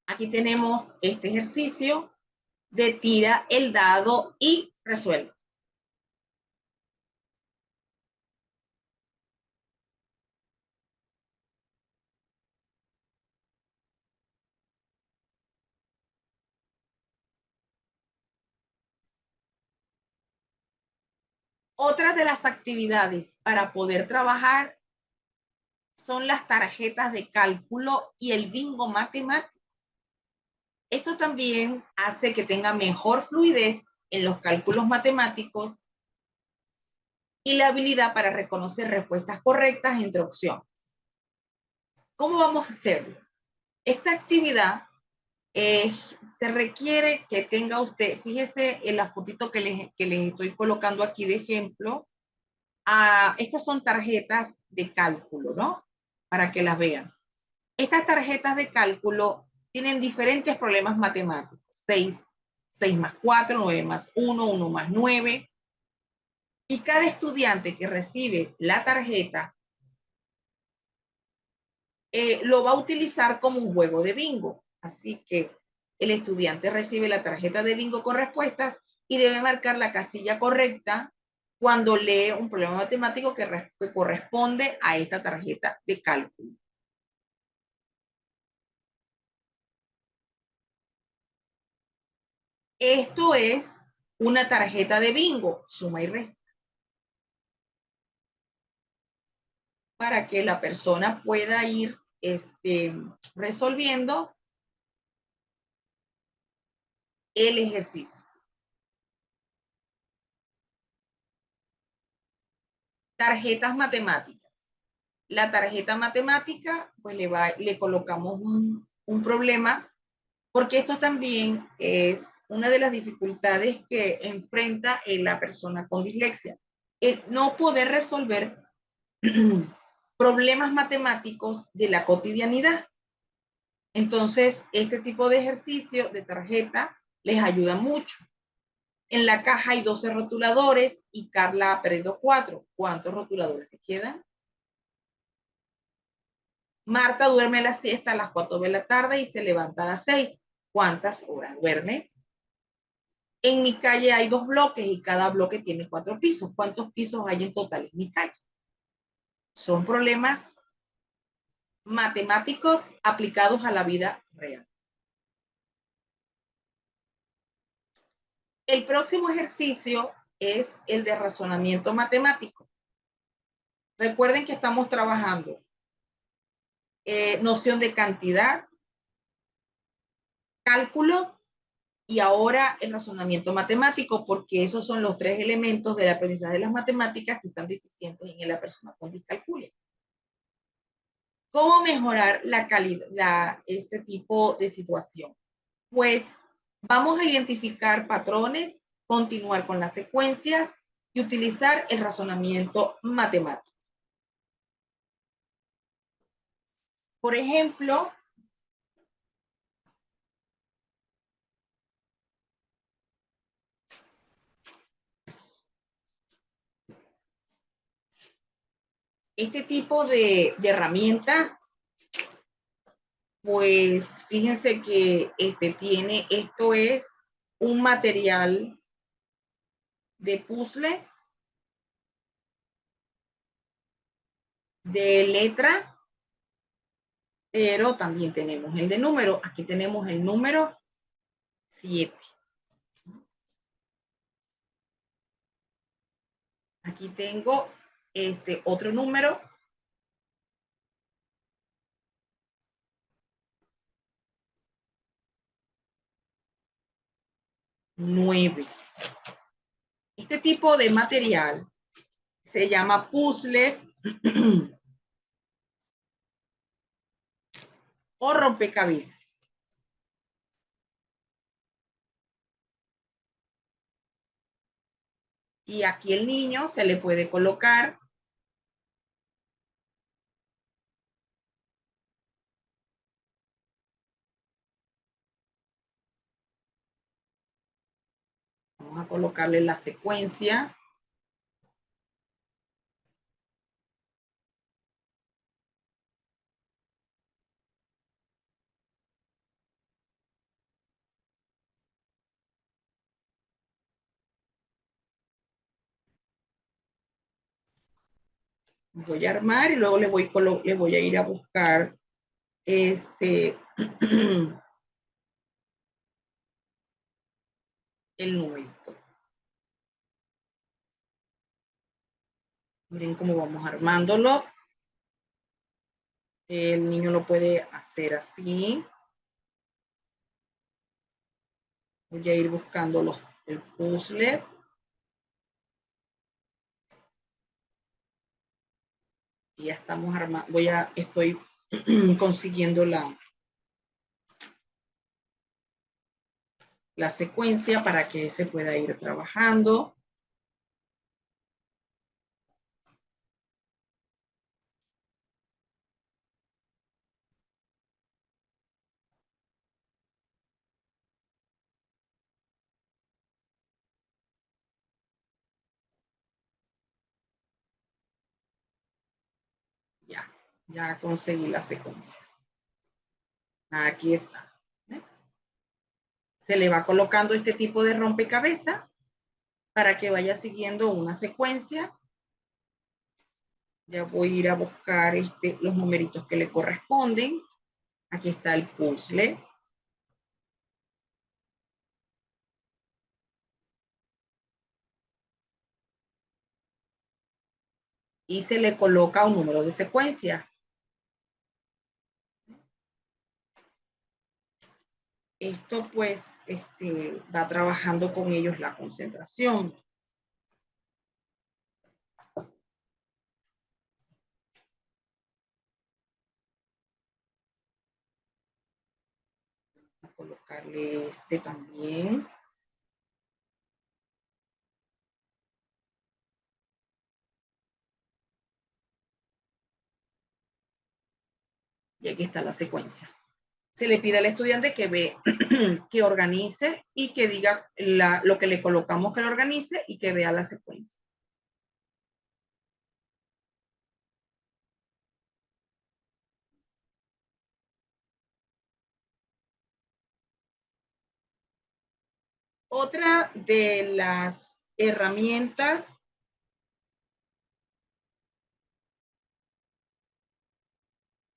Speaker 1: Aquí tenemos este ejercicio de tira el dado y resuelve. Otra de las actividades para poder trabajar son las tarjetas de cálculo y el bingo matemático. Esto también hace que tenga mejor fluidez en los cálculos matemáticos y la habilidad para reconocer respuestas correctas entre opciones. ¿Cómo vamos a hacerlo? Esta actividad se requiere que tenga usted, fíjese en la fotito que les estoy colocando aquí de ejemplo. Estas son tarjetas de cálculo, ¿no? Para que las vean. Estas tarjetas de cálculo tienen diferentes problemas matemáticos. 6 más 4, 9 más 1, 1 más 9. Y cada estudiante que recibe la tarjeta lo va a utilizar como un juego de bingo. Así que el estudiante recibe la tarjeta de bingo con respuestas y debe marcar la casilla correcta cuando lee un problema matemático que corresponde a esta tarjeta de cálculo. Esto es una tarjeta de bingo, suma y resta, para que la persona pueda ir resolviendo el ejercicio. Tarjetas matemáticas. La tarjeta matemática, pues le colocamos un problema, porque esto también es una de las dificultades que enfrenta la persona con dislexia. El no poder resolver problemas matemáticos de la cotidianidad. Entonces, este tipo de ejercicio de tarjeta les ayuda mucho. En la caja hay 12 rotuladores y Carla ha perdido 4. ¿Cuántos rotuladores te quedan? Marta duerme la siesta a las 4 de la tarde y se levanta a las 6. ¿Cuántas horas duerme? En mi calle hay 2 bloques y cada bloque tiene 4 pisos. ¿Cuántos pisos hay en total en mi calle? Son problemas matemáticos aplicados a la vida real. El próximo ejercicio es el de razonamiento matemático. Recuerden que estamos trabajando noción de cantidad, cálculo y ahora el razonamiento matemático, porque esos son los 3 elementos del aprendizaje de las matemáticas que están deficientes en la persona con discalculia. ¿Cómo mejorar la calidad, este tipo de situación? Pues vamos a identificar patrones, continuar con las secuencias y utilizar el razonamiento matemático. Por ejemplo, este tipo de herramienta, pues fíjense que esto es un material de puzzle, de letra, pero también tenemos el de número. Aquí tenemos el número 7. Aquí tengo otro número 9. Este tipo de material se llama puzzles o rompecabezas. Y aquí el niño se le puede colocar vamos a colocarle la secuencia Voy a armar y luego le voy a ir a buscar este el numerito. Miren cómo vamos armándolo. El niño lo puede hacer así. Voy a ir buscando los puzzles. Y ya estamos armando. Estoy consiguiendo la secuencia para que se pueda ir trabajando. Ya conseguí la secuencia. Aquí está. Se le va colocando este tipo de rompecabezas para que vaya siguiendo una secuencia. Ya voy a ir a buscar los numeritos que le corresponden. Aquí está el puzzle. Y se le coloca un número de secuencia. Esto pues va trabajando con ellos la concentración. A colocarle también. Y aquí está la secuencia. Se le pide al estudiante que organice y que diga lo que le colocamos que lo organice y que vea la secuencia. Otra de las herramientas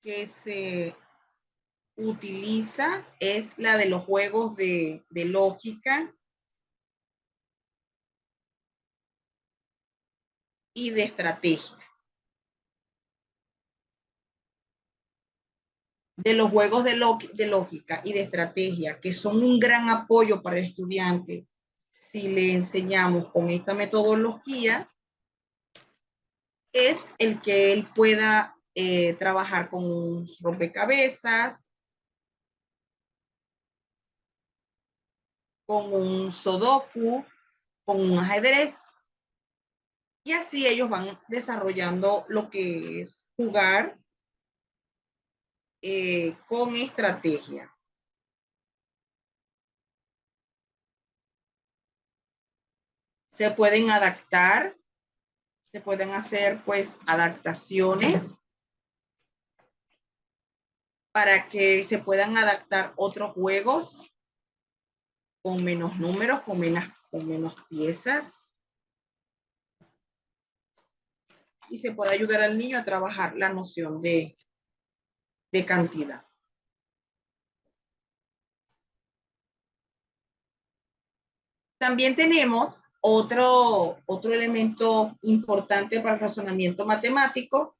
Speaker 1: que se utiliza es la de los juegos de lógica y de estrategia. De los juegos de lógica y de estrategia, que son un gran apoyo para el estudiante si le enseñamos con esta metodología, es el que él pueda trabajar con un rompecabezas, con un sudoku, con un ajedrez, y así ellos van desarrollando lo que es jugar con estrategia. Se pueden adaptar, se pueden hacer pues adaptaciones para que se puedan adaptar otros juegos con menos números, con menos piezas, y se puede ayudar al niño a trabajar la noción de cantidad. También tenemos otro elemento importante para el razonamiento matemático,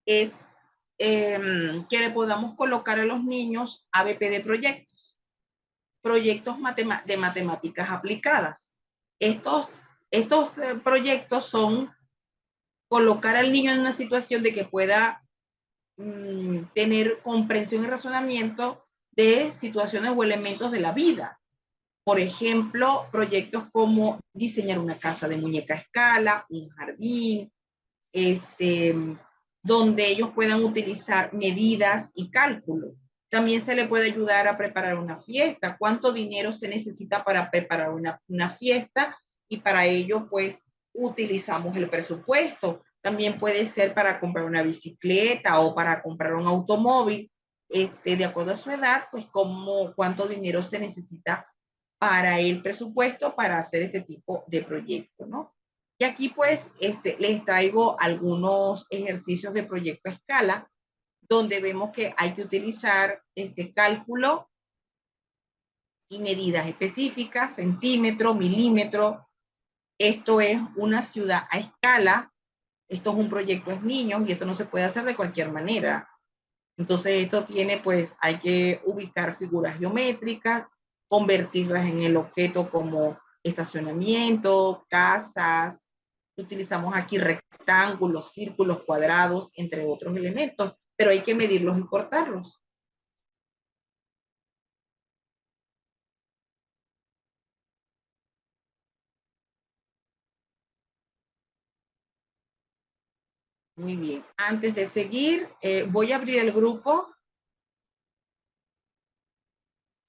Speaker 1: es que le podamos colocar a los niños ABP de proyectos de matemáticas aplicadas. Estos proyectos son colocar al niño en una situación de que pueda tener comprensión y razonamiento de situaciones o elementos de la vida. Por ejemplo, proyectos como diseñar una casa de muñeca a escala, un jardín, donde ellos puedan utilizar medidas y cálculo. También se le puede ayudar a preparar una fiesta. ¿Cuánto dinero se necesita para preparar una fiesta? Y para ello, pues, utilizamos el presupuesto. También puede ser para comprar una bicicleta o para comprar un automóvil. De acuerdo a su edad, pues, cuánto dinero se necesita para el presupuesto para hacer este tipo de proyecto, ¿no? Y aquí pues les traigo algunos ejercicios de proyecto a escala, donde vemos que hay que utilizar este cálculo y medidas específicas, centímetro, milímetro. Esto es una ciudad a escala, esto es un proyecto de niños y esto no se puede hacer de cualquier manera. Entonces esto tiene, pues, hay que ubicar figuras geométricas, convertirlas en el objeto como estacionamiento, casas. Utilizamos aquí rectángulos, círculos, cuadrados, entre otros elementos, pero hay que medirlos y cortarlos. Muy bien. Antes de seguir, voy a abrir el grupo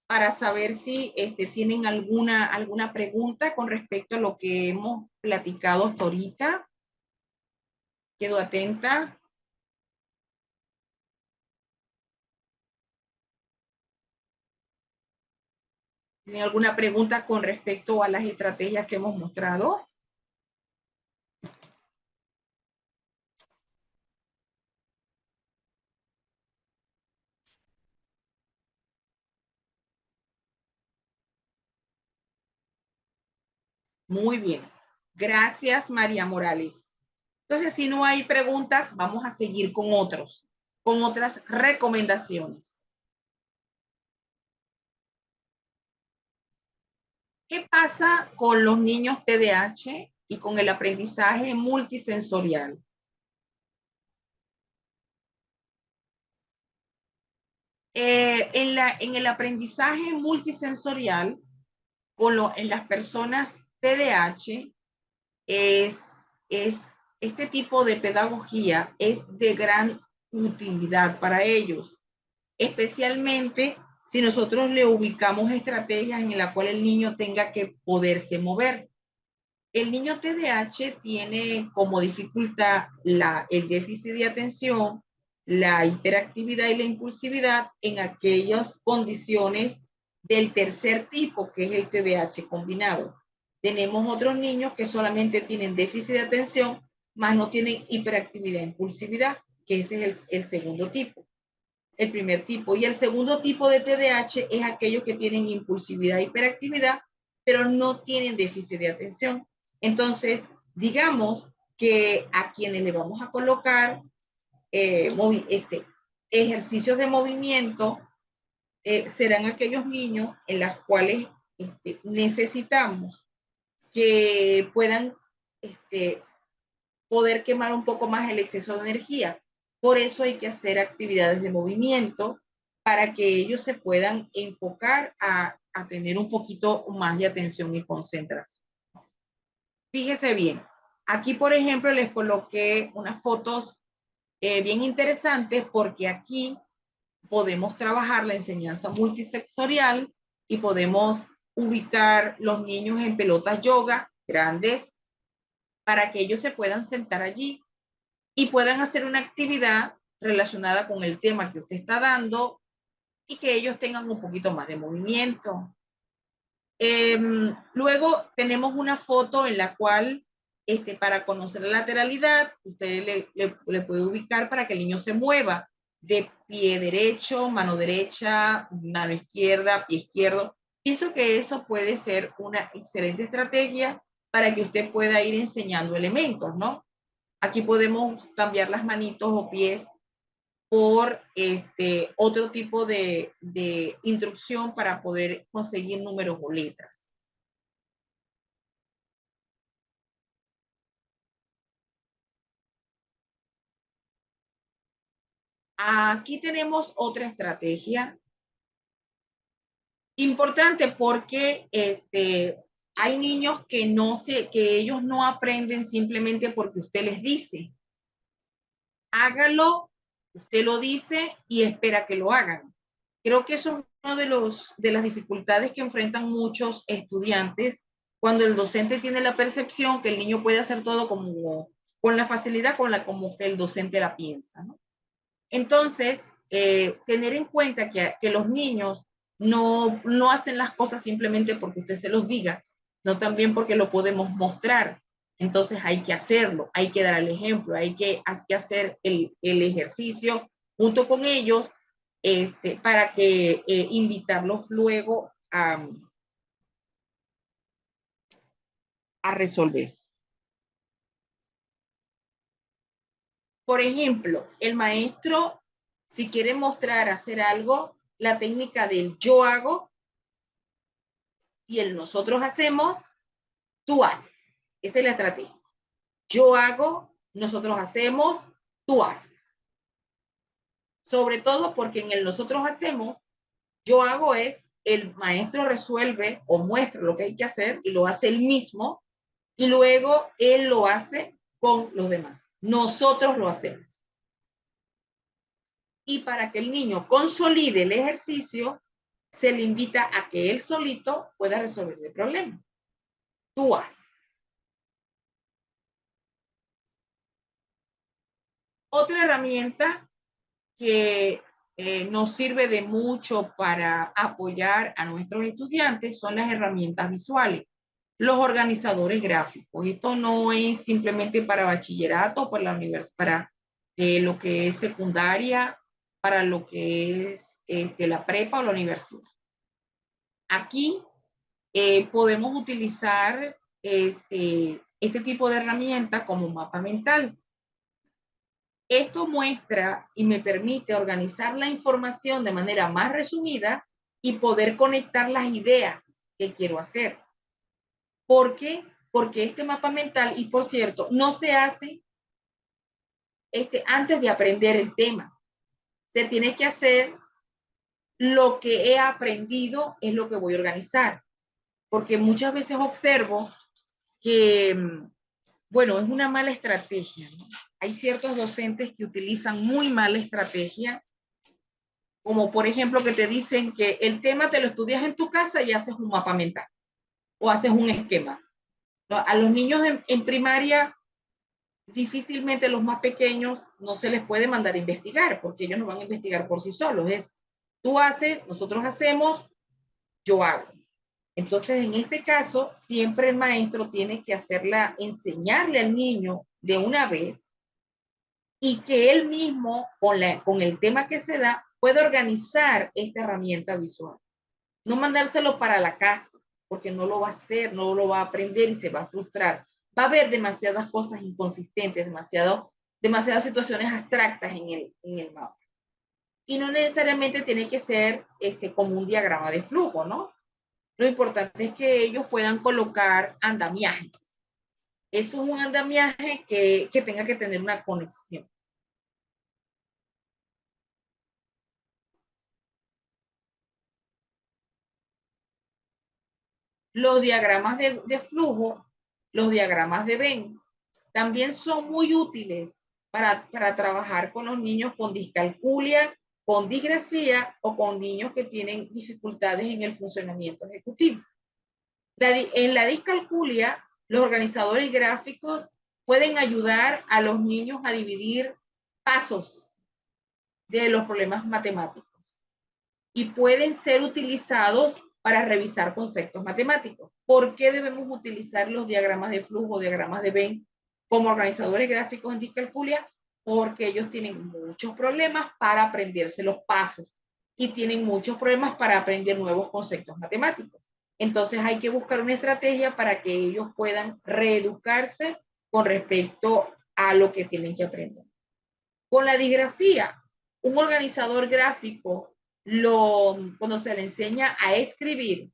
Speaker 1: para saber si tienen alguna pregunta con respecto a lo que hemos platicado hasta ahorita. Quedo atenta. ¿Tienen alguna pregunta con respecto a las estrategias que hemos mostrado? Muy bien. Gracias, María Morales. Entonces, si no hay preguntas, vamos a seguir con otras recomendaciones. ¿Qué pasa con los niños TDAH y con el aprendizaje multisensorial? En el aprendizaje multisensorial, en las personas TDAH, es este tipo de pedagogía es de gran utilidad para ellos, especialmente si nosotros le ubicamos estrategias en la cual el niño tenga que poderse mover. El niño TDAH tiene como dificultad el déficit de atención, la hiperactividad y la impulsividad en aquellas condiciones del tercer tipo, que es el TDAH combinado. Tenemos otros niños que solamente tienen déficit de atención, más no tienen hiperactividad e impulsividad, que ese es el segundo tipo, el primer tipo. Y el segundo tipo de TDAH es aquellos que tienen impulsividad e hiperactividad, pero no tienen déficit de atención. Entonces, digamos que a quienes le vamos a colocar ejercicios de movimiento serán aquellos niños en los cuales necesitamos que puedan este, poder quemar un poco más el exceso de energía. Por eso hay que hacer actividades de movimiento para que ellos se puedan enfocar a tener un poquito más de atención y concentración. Fíjese bien, aquí por ejemplo les coloqué unas fotos bien interesantes porque aquí podemos trabajar la enseñanza multisectorial y podemos ubicar los niños en pelotas yoga grandes para que ellos se puedan sentar allí y puedan hacer una actividad relacionada con el tema que usted está dando y que ellos tengan un poquito más de movimiento. Luego tenemos una foto en la cual, para conocer la lateralidad, usted le puede ubicar para que el niño se mueva de pie derecho, mano derecha, mano izquierda, pie izquierdo. Pienso que eso puede ser una excelente estrategia para que usted pueda ir enseñando elementos, ¿no? Aquí podemos cambiar las manitos o pies por otro tipo de instrucción para poder conseguir números o letras. Aquí tenemos otra estrategia importante porque hay niños que ellos no aprenden simplemente porque usted les dice, hágalo, usted lo dice y espera que lo hagan. Creo que eso es uno de las dificultades que enfrentan muchos estudiantes cuando el docente tiene la percepción que el niño puede hacer todo como con la facilidad como que el docente la piensa, ¿no? Entonces, tener en cuenta que los niños no hacen las cosas simplemente porque usted se los diga, no también porque lo podemos mostrar. Entonces hay que hacerlo, hay que dar el ejemplo, hay que hacer el ejercicio junto con ellos para que invitarlos luego a resolver. Por ejemplo, el maestro, si quiere mostrar hacer algo, la técnica del yo hago y el nosotros hacemos, tú haces. Esa es la estrategia. Yo hago, nosotros hacemos, tú haces. Sobre todo porque en el nosotros hacemos, yo hago es, el maestro resuelve o muestra lo que hay que hacer y lo hace él mismo y luego él lo hace con los demás. Nosotros lo hacemos. Y para que el niño consolide el ejercicio, se le invita a que él solito pueda resolver el problema. Tú haces. Otra herramienta que nos sirve de mucho para apoyar a nuestros estudiantes son las herramientas visuales, los organizadores gráficos. Esto no es simplemente para bachillerato, para para lo que es secundaria, para lo que es la prepa o la universidad. Aquí podemos utilizar este tipo de herramienta como mapa mental. Esto muestra y me permite organizar la información de manera más resumida y poder conectar las ideas que quiero hacer. ¿Por qué? Porque este mapa mental, y por cierto, no se hace antes de aprender el tema. Se tiene que hacer lo que he aprendido, es lo que voy a organizar. Porque muchas veces observo que, bueno, es una mala estrategia, ¿no? Hay ciertos docentes que utilizan muy mala estrategia, como por ejemplo que te dicen que el tema te lo estudias en tu casa y haces un mapa mental o haces un esquema. A los niños en primaria, difícilmente los más pequeños no se les puede mandar a investigar porque ellos no van a investigar por sí solos. Es tú haces, nosotros hacemos, yo hago. Entonces, en este caso, siempre el maestro tiene que enseñarle al niño de una vez y que él mismo, con el tema que se da, pueda organizar esta herramienta visual. No mandárselo para la casa, porque no lo va a hacer, no lo va a aprender y se va a frustrar. Va a haber demasiadas cosas inconsistentes, demasiadas situaciones abstractas en el mapa. Y no necesariamente tiene que ser como un diagrama de flujo, ¿no? Lo importante es que ellos puedan colocar andamiajes. Eso es un andamiaje que tenga que tener una conexión. Los diagramas de flujo, los diagramas de Venn, también son muy útiles para trabajar con los niños con discalculia, con disgrafía o con niños que tienen dificultades en el funcionamiento ejecutivo. En la discalculia, los organizadores gráficos pueden ayudar a los niños a dividir pasos de los problemas matemáticos y pueden ser utilizados para revisar conceptos matemáticos. ¿Por qué debemos utilizar los diagramas de flujo, diagramas de Venn como organizadores gráficos en discalculia? Porque ellos tienen muchos problemas para aprenderse los pasos y tienen muchos problemas para aprender nuevos conceptos matemáticos. Entonces hay que buscar una estrategia para que ellos puedan reeducarse con respecto a lo que tienen que aprender. Con la digrafía, un organizador gráfico, cuando se le enseña a escribir,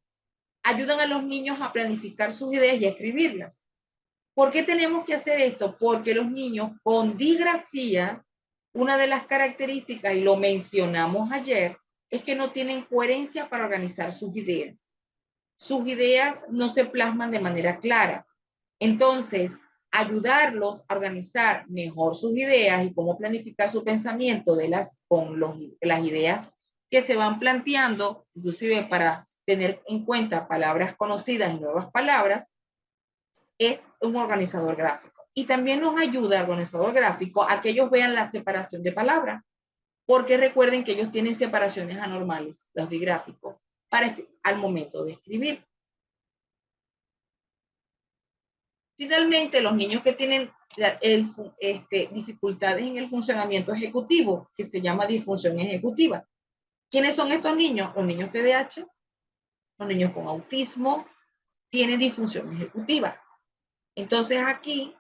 Speaker 1: ayudan a los niños a planificar sus ideas y a escribirlas. ¿Por qué tenemos que hacer esto? Porque los niños con digrafía, una de las características, y lo mencionamos ayer, es que no tienen coherencia para organizar sus ideas. Sus ideas no se plasman de manera clara. Entonces, ayudarlos a organizar mejor sus ideas y cómo planificar su pensamiento con las ideas que se van planteando, inclusive para tener en cuenta palabras conocidas y nuevas palabras, es un organizador gráfico. Y también nos ayuda el organizador gráfico a que ellos vean la separación de palabras, porque recuerden que ellos tienen separaciones anormales, los digráficos, al momento de escribir. Finalmente, los niños que tienen dificultades en el funcionamiento ejecutivo, que se llama disfunción ejecutiva. ¿Quiénes son estos niños? Los niños TDAH, los niños con autismo, tienen disfunción ejecutiva. Entonces aquí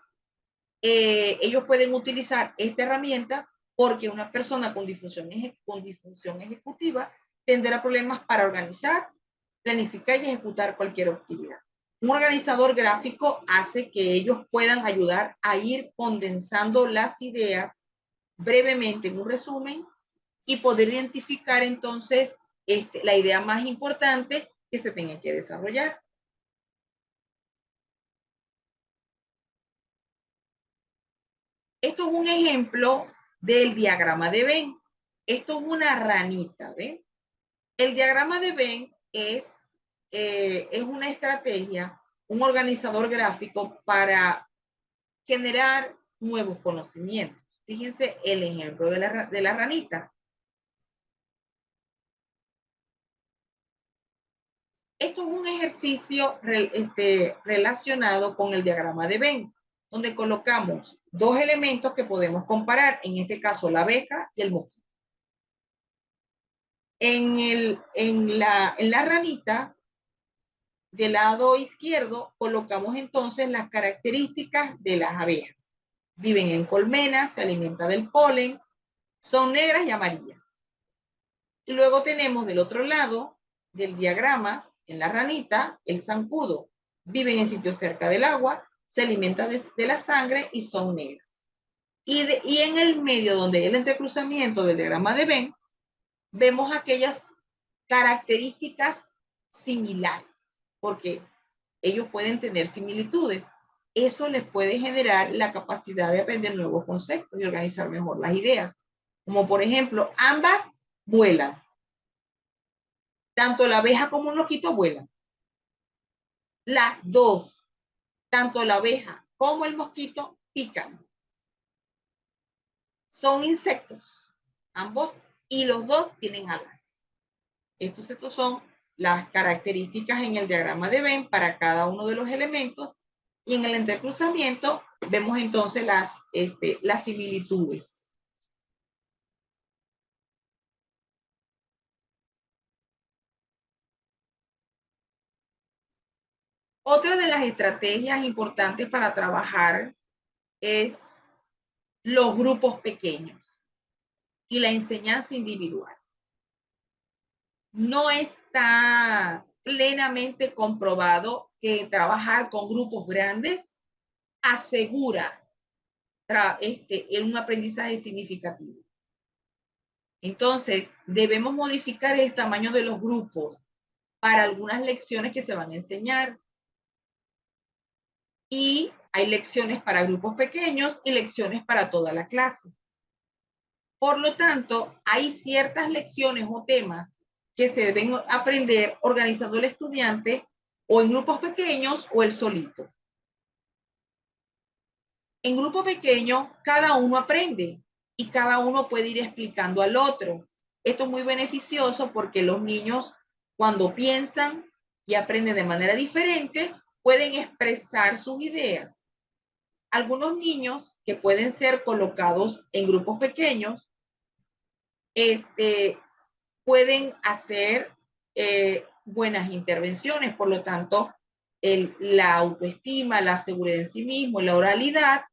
Speaker 1: ellos pueden utilizar esta herramienta porque una persona con disfunción ejecutiva tendrá problemas para organizar, planificar y ejecutar cualquier actividad. Un organizador gráfico hace que ellos puedan ayudar a ir condensando las ideas brevemente en un resumen y poder identificar entonces la idea más importante que se tenga que desarrollar. Esto es un ejemplo del diagrama de Venn. Esto es una ranita, ¿ven? El diagrama de Venn es una estrategia, un organizador gráfico para generar nuevos conocimientos. Fíjense el ejemplo de la ranita. Esto es un ejercicio relacionado con el diagrama de Venn, donde colocamos dos elementos que podemos comparar, en este caso la abeja y el mosquito. En la ranita, del lado izquierdo, colocamos entonces las características de las abejas. Viven en colmenas, se alimentan del polen, son negras y amarillas. Y luego tenemos del otro lado del diagrama, en la ranita, el zancudo. Viven en sitios cerca del agua, se alimentan de la sangre y son negras. Y en el medio, donde hay el entrecruzamiento del diagrama de Venn, vemos aquellas características similares, porque ellos pueden tener similitudes. Eso les puede generar la capacidad de aprender nuevos conceptos y organizar mejor las ideas. Como por ejemplo, ambas vuelan. Tanto la abeja como un mosquito vuelan. Las dos, tanto la abeja como el mosquito, pican. Son insectos, ambos, y los dos tienen alas. Estos son las características en el diagrama de Venn para cada uno de los elementos, y en el entrecruzamiento vemos entonces las similitudes. Otra de las estrategias importantes para trabajar es los grupos pequeños y la enseñanza individual. No está plenamente comprobado que trabajar con grupos grandes asegura un aprendizaje significativo. Entonces, debemos modificar el tamaño de los grupos para algunas lecciones que se van a enseñar. Y hay lecciones para grupos pequeños y lecciones para toda la clase. Por lo tanto, hay ciertas lecciones o temas que se deben aprender organizando el estudiante o en grupos pequeños o el solito. En grupo pequeño, cada uno aprende y cada uno puede ir explicando al otro. Esto es muy beneficioso porque los niños, cuando piensan y aprenden de manera diferente, pueden expresar sus ideas. Algunos niños que pueden ser colocados en grupos pequeños, pueden hacer buenas intervenciones. Por lo tanto, la autoestima, la seguridad en sí mismo, la oralidad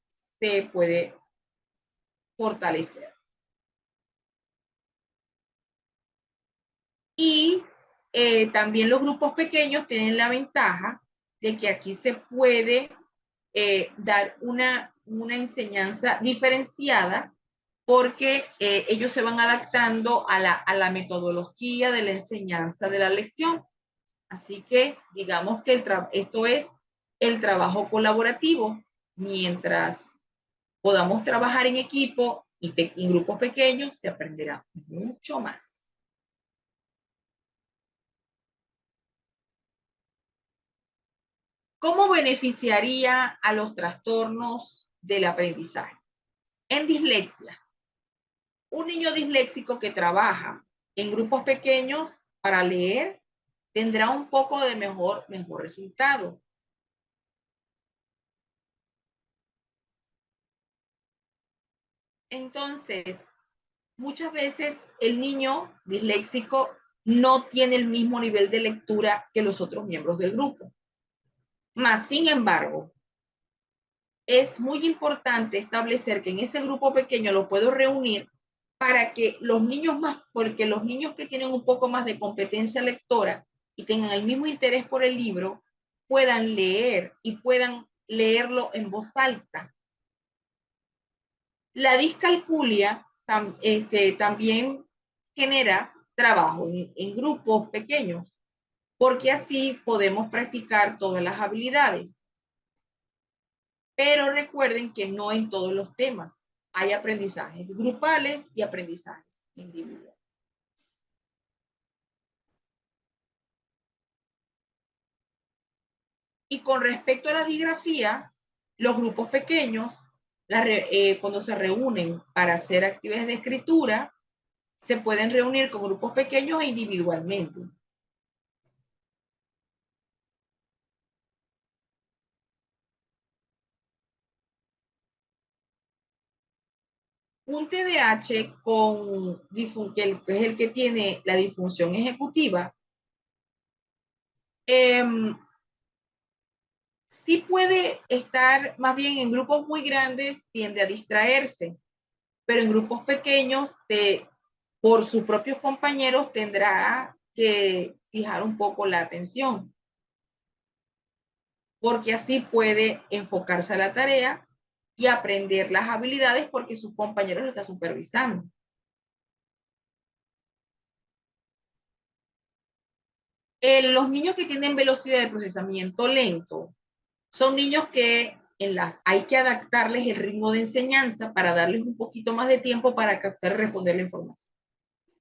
Speaker 1: se puede fortalecer. Y también los grupos pequeños tienen la ventaja de que aquí se puede dar una enseñanza diferenciada porque ellos se van adaptando a la metodología de la enseñanza de la lección. Así que digamos que esto es el trabajo colaborativo. Mientras podamos trabajar en equipo y en grupos pequeños, se aprenderá mucho más. ¿Cómo beneficiaría a los trastornos del aprendizaje? En dislexia, un niño disléxico que trabaja en grupos pequeños para leer tendrá un poco de mejor resultado. Entonces, muchas veces el niño disléxico no tiene el mismo nivel de lectura que los otros miembros del grupo. Más, sin embargo, es muy importante establecer que en ese grupo pequeño lo puedo reunir para que los niños más, porque los niños que tienen un poco más de competencia lectora y tengan el mismo interés por el libro, puedan leer y puedan leerlo en voz alta. La discalculia también genera trabajo en grupos pequeños, porque así podemos practicar todas las habilidades. Pero recuerden que no en todos los temas. Hay aprendizajes grupales y aprendizajes individuales. Y con respecto a la digrafía, los grupos pequeños, cuando se reúnen para hacer actividades de escritura, se pueden reunir con grupos pequeños e individualmente. Un TDAH que es el que tiene la disfunción ejecutiva, sí puede estar más bien en grupos muy grandes, tiende a distraerse, pero en grupos pequeños, por sus propios compañeros, tendrá que fijar un poco la atención, porque así puede enfocarse a la tarea y aprender las habilidades porque sus compañeros lo están supervisando. Los niños que tienen velocidad de procesamiento lento son niños que hay que adaptarles el ritmo de enseñanza para darles un poquito más de tiempo para captar y responder la información.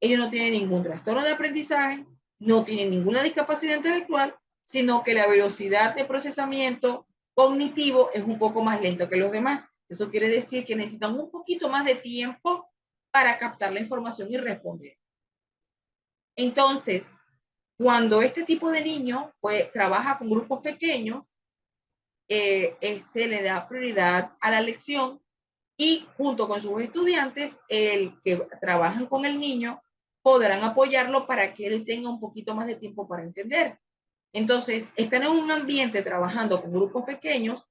Speaker 1: Ellos no tienen ningún trastorno de aprendizaje, no tienen ninguna discapacidad intelectual, sino que la velocidad de procesamiento cognitivo es un poco más lento que los demás. Eso quiere decir que necesitan un poquito más de tiempo para captar la información y responder. Entonces, cuando este tipo de niño pues, trabaja con grupos pequeños, se le da prioridad a la lección y junto con sus estudiantes, el que trabajan con el niño, podrán apoyarlo para que él tenga un poquito más de tiempo para entender. Entonces, estar en un ambiente trabajando con grupos pequeños,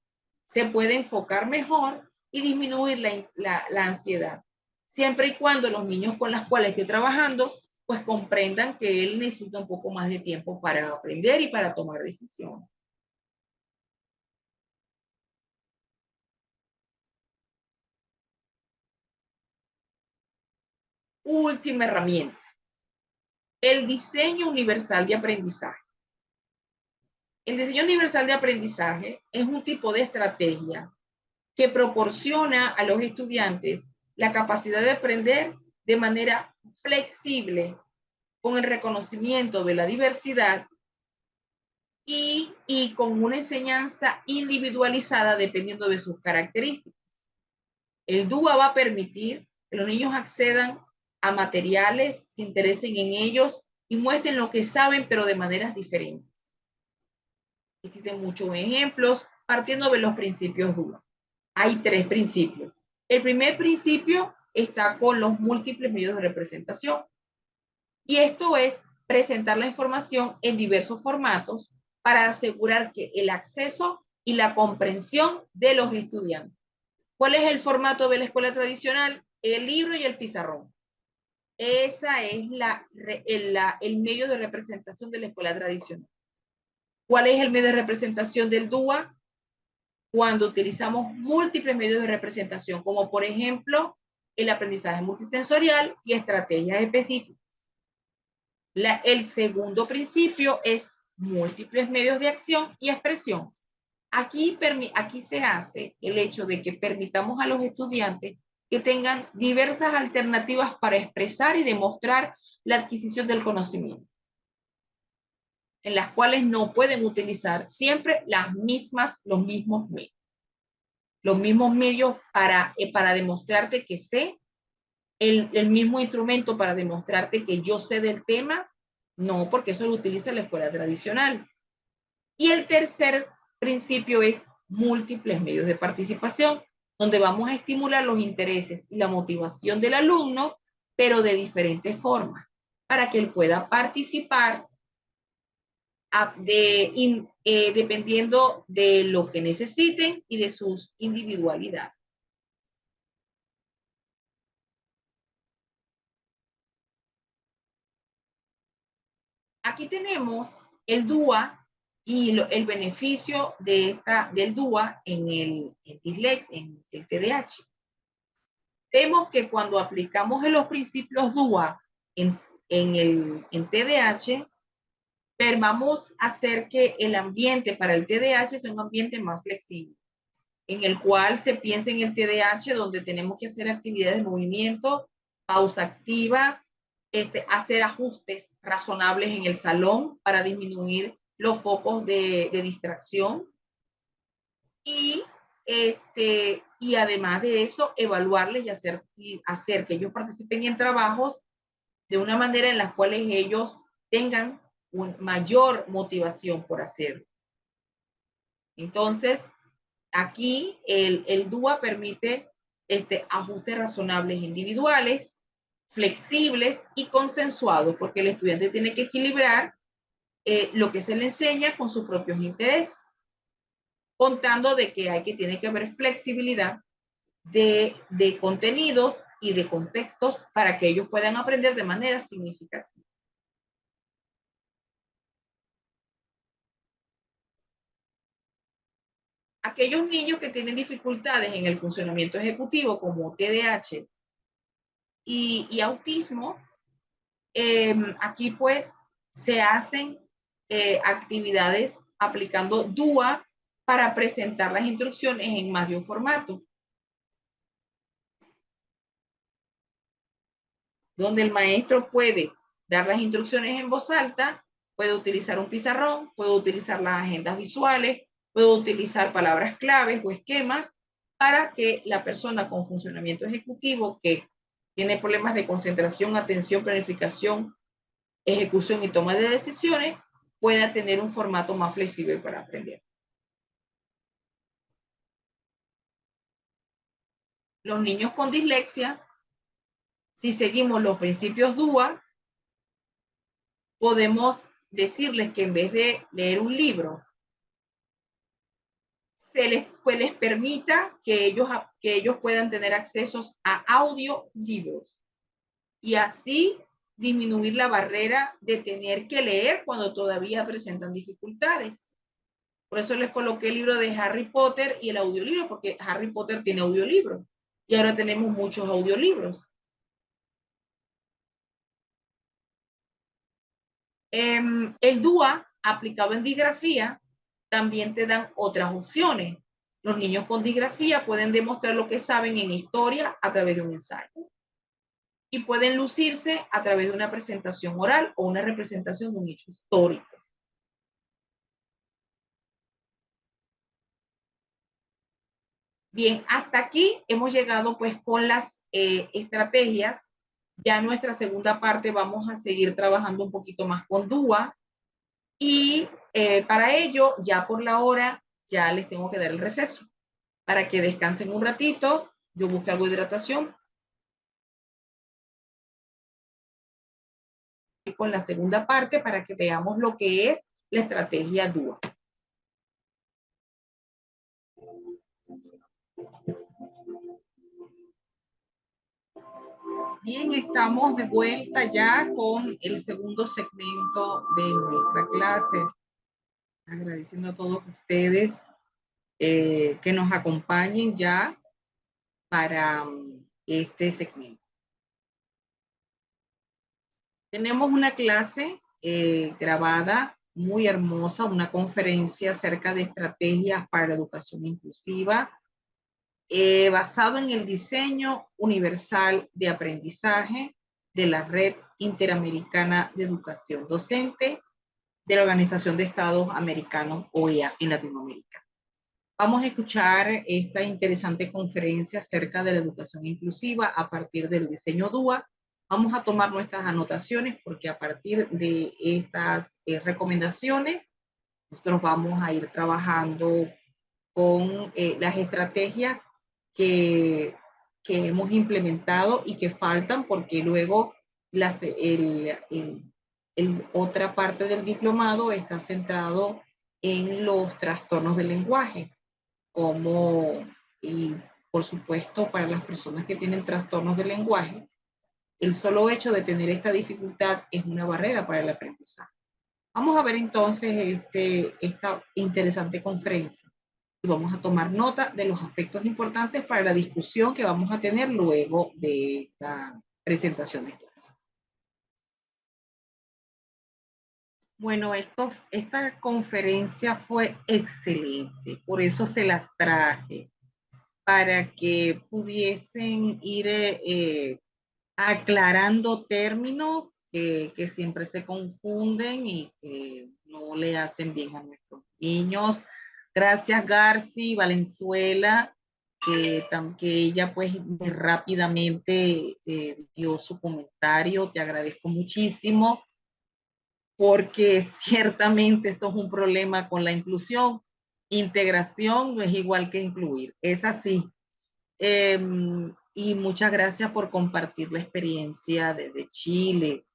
Speaker 1: se puede enfocar mejor y disminuir la ansiedad. Siempre y cuando los niños con los cuales esté trabajando, pues comprendan que él necesita un poco más de tiempo para aprender y para tomar decisiones. Última herramienta, el diseño universal de aprendizaje. El diseño universal de aprendizaje es un tipo de estrategia que proporciona a los estudiantes la capacidad de aprender de manera flexible con el reconocimiento de la diversidad y con una enseñanza individualizada dependiendo de sus características. El DUA va a permitir que los niños accedan a materiales, se interesen en ellos y muestren lo que saben, pero de maneras diferentes. Existen muchos ejemplos partiendo de los principios DUA. Hay 3 principios. El primer principio está con los múltiples medios de representación. Y esto es presentar la información en diversos formatos para asegurar que el acceso y la comprensión de los estudiantes. ¿Cuál es el formato de la escuela tradicional? El libro y el pizarrón. Esa es el medio de representación de la escuela tradicional. ¿Cuál es el medio de representación del DUA? Cuando utilizamos múltiples medios de representación, como por ejemplo el aprendizaje multisensorial y estrategias específicas. El segundo principio es múltiples medios de acción y expresión. Aquí se hace el hecho de que permitamos a los estudiantes que tengan diversas alternativas para expresar y demostrar la adquisición del conocimiento, en las cuales no pueden utilizar siempre los mismos medios. Los mismos medios para demostrarte que sé, el mismo instrumento para demostrarte que yo sé del tema, no, porque eso lo utiliza la escuela tradicional. Y el tercer principio es múltiples medios de participación. donde vamos a estimular los intereses y la motivación del alumno, pero de diferentes formas, para que él pueda participar dependiendo de lo que necesiten y de sus individualidades. Aquí tenemos el DUA y el beneficio del DUA en en el TDAH. Vemos que cuando aplicamos los principios DUA en TDAH, vamos a hacer que el ambiente para el TDAH sea un ambiente más flexible, en el cual se piensa en el TDAH donde tenemos que hacer actividades de movimiento, pausa activa, hacer ajustes razonables en el salón para disminuir los focos de distracción y, y además de eso, evaluarles y hacer que ellos participen en trabajos de una manera en la cual ellos tengan una mayor motivación por hacerlo. Entonces, aquí el DUA permite ajustes razonables individuales, flexibles y consensuados, porque el estudiante tiene que equilibrar lo que se le enseña con sus propios intereses, contando de que tiene que haber flexibilidad de contenidos y de contextos para que ellos puedan aprender de manera significativa. Aquellos niños que tienen dificultades en el funcionamiento ejecutivo, como TDAH y autismo, aquí pues se hacen actividades aplicando DUA para presentar las instrucciones en más de un formato, donde el maestro puede dar las instrucciones en voz alta, puede utilizar un pizarrón, puede utilizar las agendas visuales, puede utilizar palabras claves o esquemas para que la persona con funcionamiento ejecutivo que tiene problemas de concentración, atención, planificación, ejecución y toma de decisiones pueda tener un formato más flexible para aprender. Los niños con dislexia, si seguimos los principios DUA, podemos decirles que en vez de leer un libro, les permita que ellos puedan tener accesos a audiolibros y así disminuir la barrera de tener que leer cuando todavía presentan dificultades. Por eso les coloqué el libro de Harry Potter y el audiolibro, porque Harry Potter tiene audiolibro y ahora tenemos muchos audiolibros. El DUA aplicado en digrafía también te dan otras opciones. Los niños con digrafía pueden demostrar lo que saben en historia a través de un ensayo y pueden lucirse a través de una presentación oral o una representación de un hecho histórico. Bien, hasta aquí hemos llegado pues con las estrategias. Ya en nuestra segunda parte vamos a seguir trabajando un poquito más con DUA y para ello, ya por la hora, ya les tengo que dar el receso para que descansen un ratito, yo busque algo de hidratación. Y con la segunda parte para que veamos lo que es la estrategia DUA. Bien, estamos de vuelta ya con el segundo segmento de nuestra clase. Agradeciendo a todos ustedes que nos acompañen ya para este segmento. Tenemos una clase grabada muy hermosa, una conferencia acerca de estrategias para la educación inclusiva, basado en el diseño universal de aprendizaje de la Red Interamericana de Educación Docente de la Organización de Estados Americanos, OEA, en Latinoamérica. Vamos a escuchar esta interesante conferencia acerca de la educación inclusiva a partir del diseño DUA. Vamos a tomar nuestras anotaciones porque a partir de estas recomendaciones, nosotros vamos a ir trabajando con las estrategias que, que hemos implementado y que faltan porque luego las, otra parte del diplomado está centrado en los trastornos del lenguaje, como, y por supuesto para las personas que tienen trastornos del lenguaje, el solo hecho de tener esta dificultad es una barrera para el aprendizaje. Vamos a ver entonces esta interesante conferencia y vamos a tomar nota de los aspectos importantes para la discusión que vamos a tener luego de esta presentación de clase. Bueno, esta conferencia fue excelente, por eso se las traje, para que pudiesen ir aclarando términos que siempre se confunden y que no le hacen bien a nuestros niños. Gracias, Garci Valenzuela, que ella pues rápidamente dio su comentario. Te agradezco muchísimo porque ciertamente esto es un problema con la inclusión. Integración no es igual que incluir, es así. Y muchas gracias por compartir la experiencia desde Chile.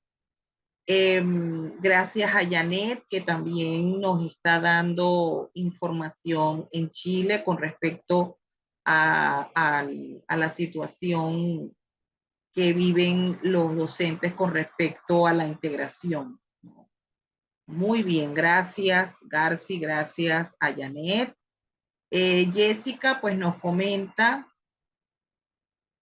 Speaker 1: Gracias a Janet, que también nos está dando información en Chile con respecto a la situación que viven los docentes con respecto a la integración. Muy bien, gracias, Garci, gracias a Janet. Jessica, pues nos comenta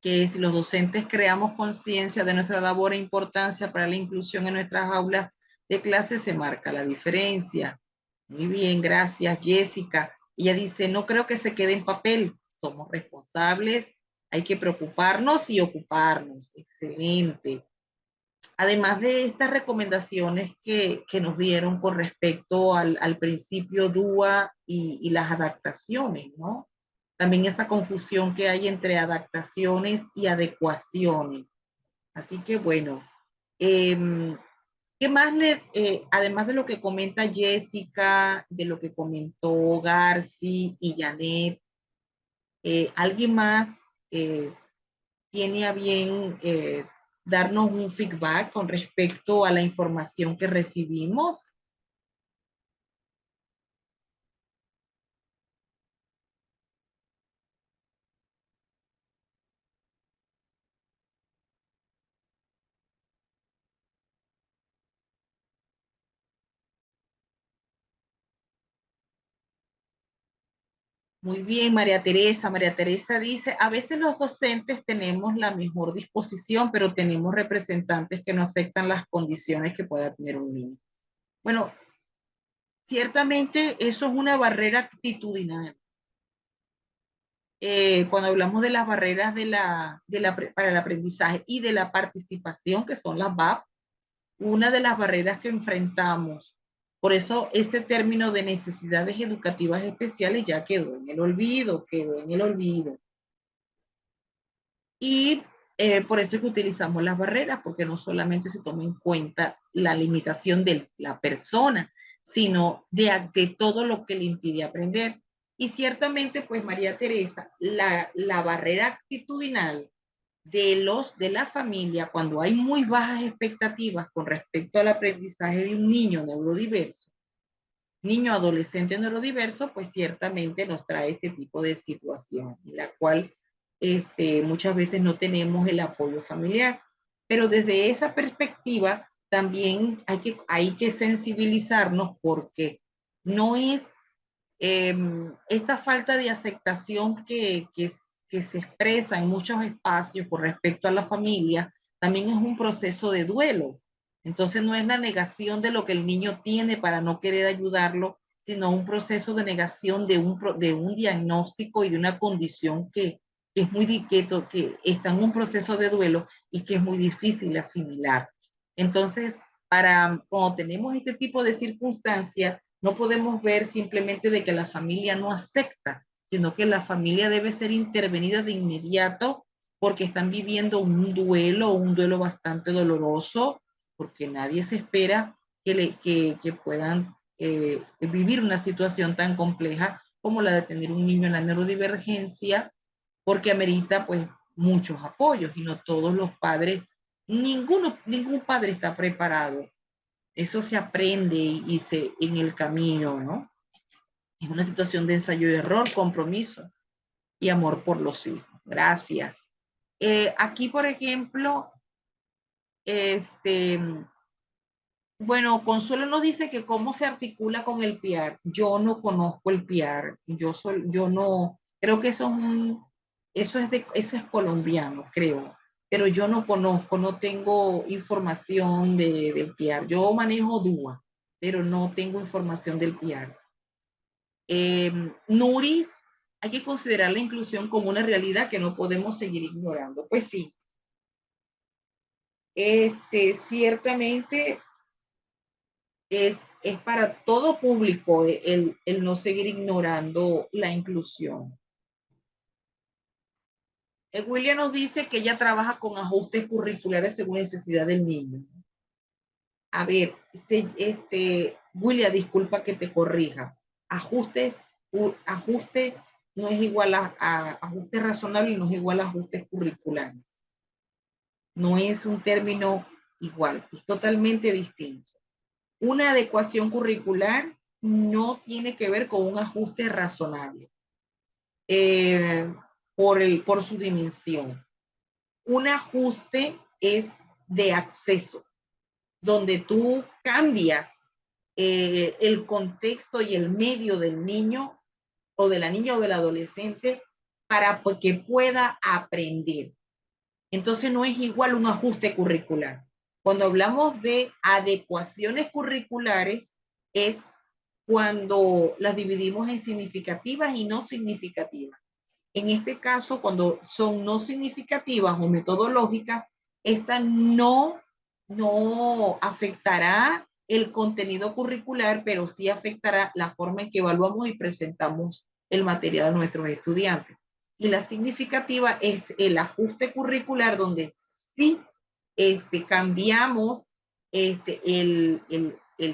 Speaker 1: que si los docentes creamos conciencia de nuestra labor e importancia para la inclusión en nuestras aulas de clase, se marca la diferencia. Muy bien, gracias, Jessica. Ella dice, no creo que se quede en papel, somos responsables, hay que preocuparnos y ocuparnos. Excelente. Además de estas recomendaciones que nos dieron con respecto al principio DUA y las adaptaciones, ¿no? También esa confusión que hay entre adaptaciones y adecuaciones. Así que bueno, ¿qué más además de lo que comenta Jessica, de lo que comentó Garci y Janet, alguien más eh, tiene a bien darnos un feedback con respecto a la información que recibimos? Muy bien, María Teresa. María Teresa dice, a veces los docentes tenemos la mejor disposición, pero tenemos representantes que no aceptan las condiciones que pueda tener un niño. Bueno, ciertamente eso es una barrera actitudinal. Cuando hablamos de las barreras para el aprendizaje y de la participación, que son las VAP, una de las barreras que enfrentamos. Por eso ese término de necesidades educativas especiales ya quedó en el olvido, quedó en el olvido. Y por eso es que utilizamos las barreras, porque no solamente se toma en cuenta la limitación de la persona, sino de todo lo que le impide aprender. Y ciertamente, pues María Teresa, la barrera actitudinal de la familia, cuando hay muy bajas expectativas con respecto al aprendizaje de un niño neurodiverso, niño adolescente neurodiverso, pues ciertamente nos trae este tipo de situación, en la cual muchas veces no tenemos el apoyo familiar. Pero desde esa perspectiva también hay que sensibilizarnos porque no es esta falta de aceptación que se expresa en muchos espacios con respecto a la familia, también es un proceso de duelo. Entonces no es la negación de lo que el niño tiene para no querer ayudarlo, sino un proceso de negación de un diagnóstico y de una condición que es que está en un proceso de duelo y que es muy difícil asimilar. Entonces, cuando tenemos este tipo de circunstancias, no podemos ver simplemente de que la familia no acepta, sino que la familia debe ser intervenida de inmediato porque están viviendo un duelo bastante doloroso, porque nadie se espera que puedan vivir una situación tan compleja como la de tener un niño en la neurodivergencia porque amerita pues muchos apoyos y no todos los padres, ningún padre está preparado. Eso se aprende y se en el camino, ¿no? Es una situación de ensayo y error, compromiso y amor por los hijos. Gracias. Aquí, por ejemplo, este, bueno, Consuelo nos dice que cómo se articula con el PIAR. Yo no conozco el PIAR. Yo no, creo que eso es colombiano, creo. Pero yo no conozco, no tengo información del PIAR. Yo manejo DUA, pero no tengo información del PIAR. Nuris, hay que considerar la inclusión como una realidad que no podemos seguir ignorando. Pues sí, ciertamente es para todo público el no seguir ignorando la inclusión. William nos dice que ella trabaja con ajustes curriculares según necesidad del niño. A ver, William, disculpa que te corrija. Ajustes no es igual a ajustes razonables, no es igual a ajustes curriculares. No es un término igual, es totalmente distinto. Una adecuación curricular no tiene que ver con un ajuste razonable eh, por su dimensión. Un ajuste es de acceso, donde tú cambias el contexto y el medio del niño o de la niña o del adolescente para que pueda aprender. Entonces no es igual un ajuste curricular. Cuando hablamos de adecuaciones curriculares es cuando las dividimos en significativas y no significativas. En este caso, cuando son no significativas o metodológicas, esta no afectará el contenido curricular, pero sí afectará la forma en que evaluamos y presentamos el material a nuestros estudiantes. Y la significativa es el ajuste curricular donde sí cambiamos el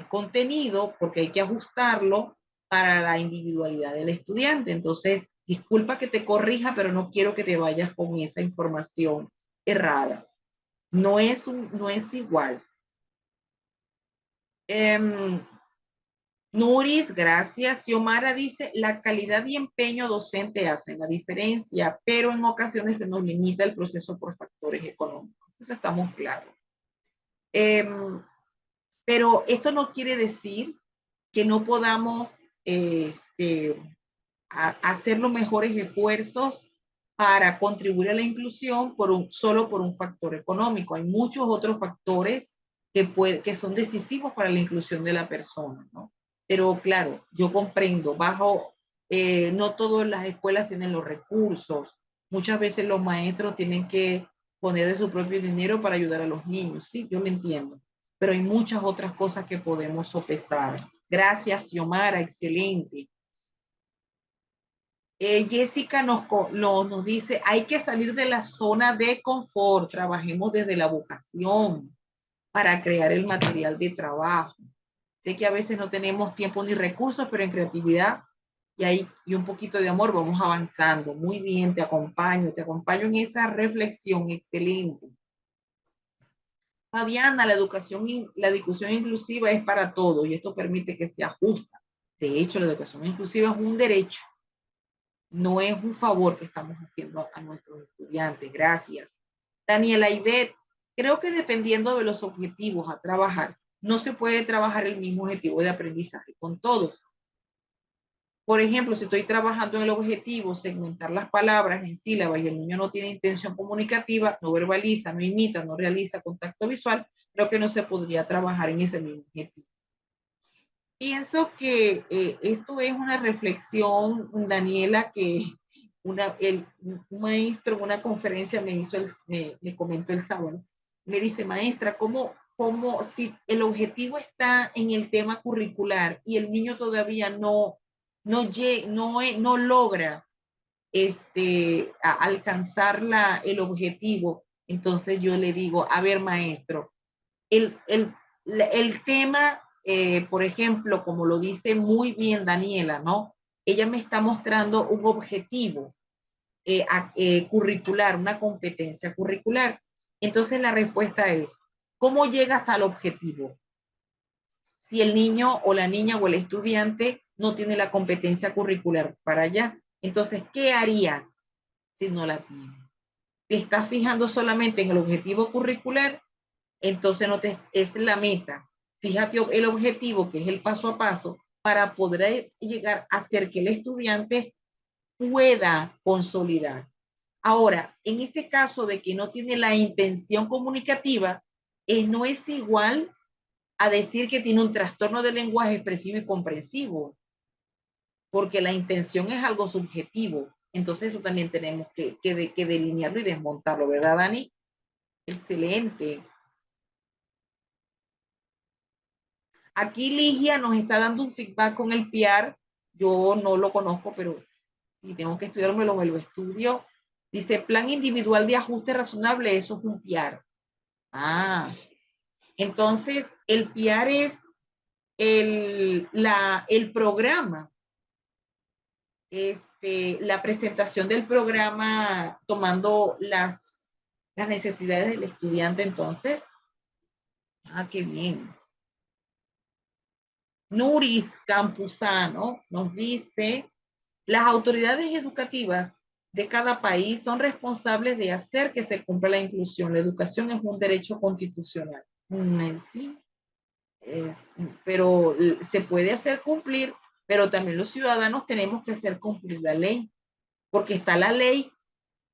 Speaker 1: contenido porque hay que ajustarlo para la individualidad del estudiante. Entonces, disculpa que te corrija, pero no quiero que te vayas con esa información errada. No es igual. Nuris, gracias. Xiomara dice, la calidad y empeño docente hacen la diferencia, pero en ocasiones se nos limita el proceso por factores económicos. Eso estamos claros. Pero esto no quiere decir que no podamos hacer los mejores esfuerzos para contribuir a la inclusión solo por un factor económico. Hay muchos otros factores que son decisivos para la inclusión de la persona, ¿no? Pero claro, yo comprendo, no todas las escuelas tienen los recursos, muchas veces los maestros tienen que poner de su propio dinero para ayudar a los niños, sí, yo lo entiendo, pero hay muchas otras cosas que podemos sopesar. Gracias, Xiomara, excelente. Jessica nos dice, hay que salir de la zona de confort, trabajemos desde la vocación para crear el material de trabajo. Sé que a veces no tenemos tiempo ni recursos, pero en creatividad y un poquito de amor vamos avanzando. Muy bien, te acompaño en esa reflexión, excelente. Fabiana, la discusión inclusiva es para todos y esto permite que se ajusta. De hecho, la educación inclusiva es un derecho. No es un favor que estamos haciendo a nuestros estudiantes. Gracias. Daniela Ivette, creo que dependiendo de los objetivos a trabajar, no se puede trabajar el mismo objetivo de aprendizaje con todos. Por ejemplo, si estoy trabajando en el objetivo, segmentar las palabras en sílabas y el niño no tiene intención comunicativa, no verbaliza, no imita, no realiza contacto visual, creo que no se podría trabajar en ese mismo objetivo. Pienso que esto es una reflexión, Daniela, que un maestro en una conferencia me comentó el sábado. Me dice, maestra, ¿cómo si el objetivo está en el tema curricular y el niño todavía no logra alcanzar el objetivo? Entonces yo le digo, a ver, maestro, el tema, por ejemplo, como lo dice muy bien Daniela, ¿no? Ella me está mostrando un objetivo. curricular, una competencia curricular. Entonces la respuesta es, ¿cómo llegas al objetivo? Si el niño o la niña o el estudiante no tiene la competencia curricular para allá, entonces, ¿qué harías si no la tienes? Te estás fijando solamente en el objetivo curricular, entonces no te, es la meta. Fíjate el objetivo, que es el paso a paso, para poder llegar a hacer que el estudiante pueda consolidar. Ahora, en este caso de que no tiene la intención comunicativa, no es igual a decir que tiene un trastorno de lenguaje expresivo y comprensivo, porque la intención es algo subjetivo. Entonces eso también tenemos que delinearlo y desmontarlo, ¿verdad, Dani? Excelente. Aquí Ligia nos está dando un feedback con el PIAR. Yo no lo conozco, pero si tengo que estudiármelo, me lo estudio. Dice, plan individual de ajuste razonable, eso es un PIAR. Ah, entonces el PIAR es el programa, la presentación del programa tomando las necesidades del estudiante entonces. Ah, qué bien. Nuris Campuzano nos dice, las autoridades educativas de cada país son responsables de hacer que se cumpla la inclusión. La educación es un derecho constitucional. Sí, es, pero se puede hacer cumplir, pero también los ciudadanos tenemos que hacer cumplir la ley, porque está la ley.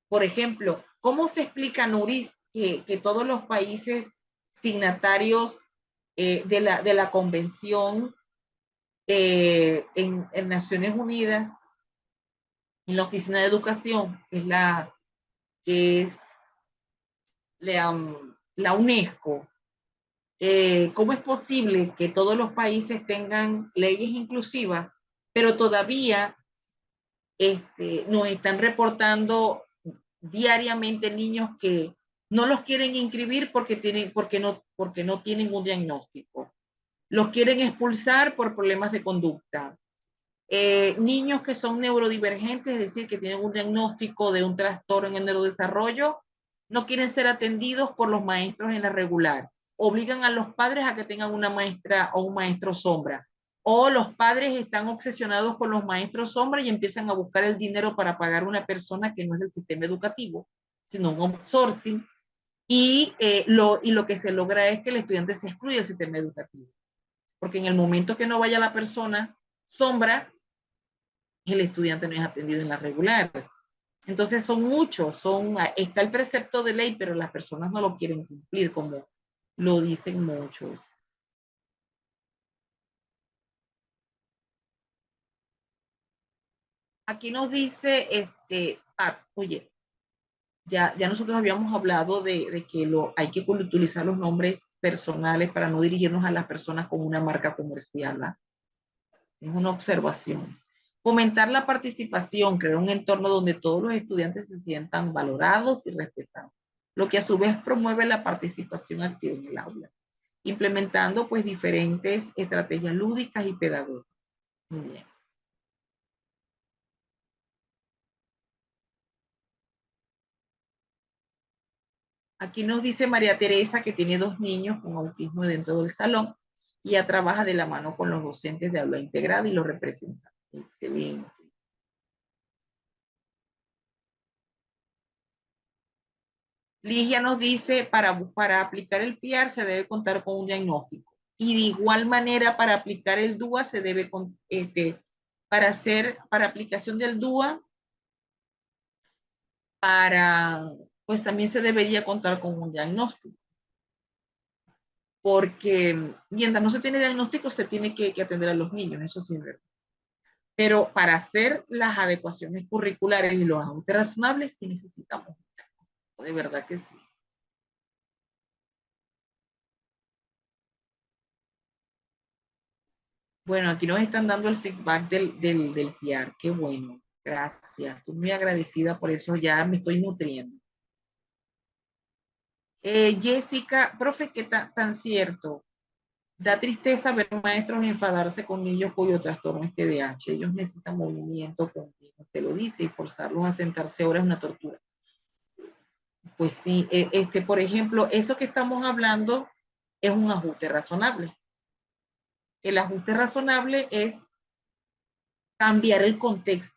Speaker 1: Por ejemplo, ¿cómo se explica, Nuris, que todos los países signatarios de la convención en Naciones Unidas, en la Oficina de Educación, que es la UNESCO, ¿cómo es posible que todos los países tengan leyes inclusivas, pero todavía nos están reportando diariamente niños que no los quieren inscribir porque no tienen un diagnóstico? Los quieren expulsar por problemas de conducta. Niños que son neurodivergentes, es decir, que tienen un diagnóstico de un trastorno en el neurodesarrollo, no quieren ser atendidos por los maestros en la regular. Obligan a los padres a que tengan una maestra o un maestro sombra. O los padres están obsesionados con los maestros sombra y empiezan a buscar el dinero para pagar a una persona que no es del sistema educativo, sino un outsourcing. Y lo que se logra es que el estudiante se excluye del sistema educativo. Porque en el momento que no vaya la persona sombra, el estudiante no es atendido en la regular. Entonces son muchos, está el precepto de ley, pero las personas no lo quieren cumplir, como lo dicen muchos. Aquí nos dice, oye, ya nosotros habíamos hablado de que hay que utilizar los nombres personales para no dirigirnos a las personas como una marca comercial, ¿verdad? Es una observación. Fomentar la participación, crear un entorno donde todos los estudiantes se sientan valorados y respetados, lo que a su vez promueve la participación activa en el aula, implementando pues diferentes estrategias lúdicas y pedagógicas. Muy bien. Aquí nos dice María Teresa que tiene 2 niños con autismo dentro del salón y ella trabaja de la mano con los docentes de aula integrada y los representa. Excelente. Ligia nos dice, para aplicar el PIAR se debe contar con un diagnóstico. Y de igual manera, para aplicar el DUA se debe, para aplicación del DUA, pues también se debería contar con un diagnóstico. Porque mientras no se tiene diagnóstico, se tiene que atender a los niños, eso sí es verdad. Pero para hacer las adecuaciones curriculares y los ajustes razonables, sí necesitamos un diagnóstico, de verdad que sí. Bueno, aquí nos están dando el feedback del PR. Qué bueno. Gracias. Estoy muy agradecida por eso. Ya me estoy nutriendo. Jessica, profe, ¿qué tan cierto? Da tristeza ver maestros enfadarse con niños cuyo trastorno es TDAH. Ellos necesitan movimiento continuo. usted lo dice, y forzarlos a sentarse ahora es una tortura. Pues sí, por ejemplo, eso que estamos hablando es un ajuste razonable. El ajuste razonable es cambiar el contexto,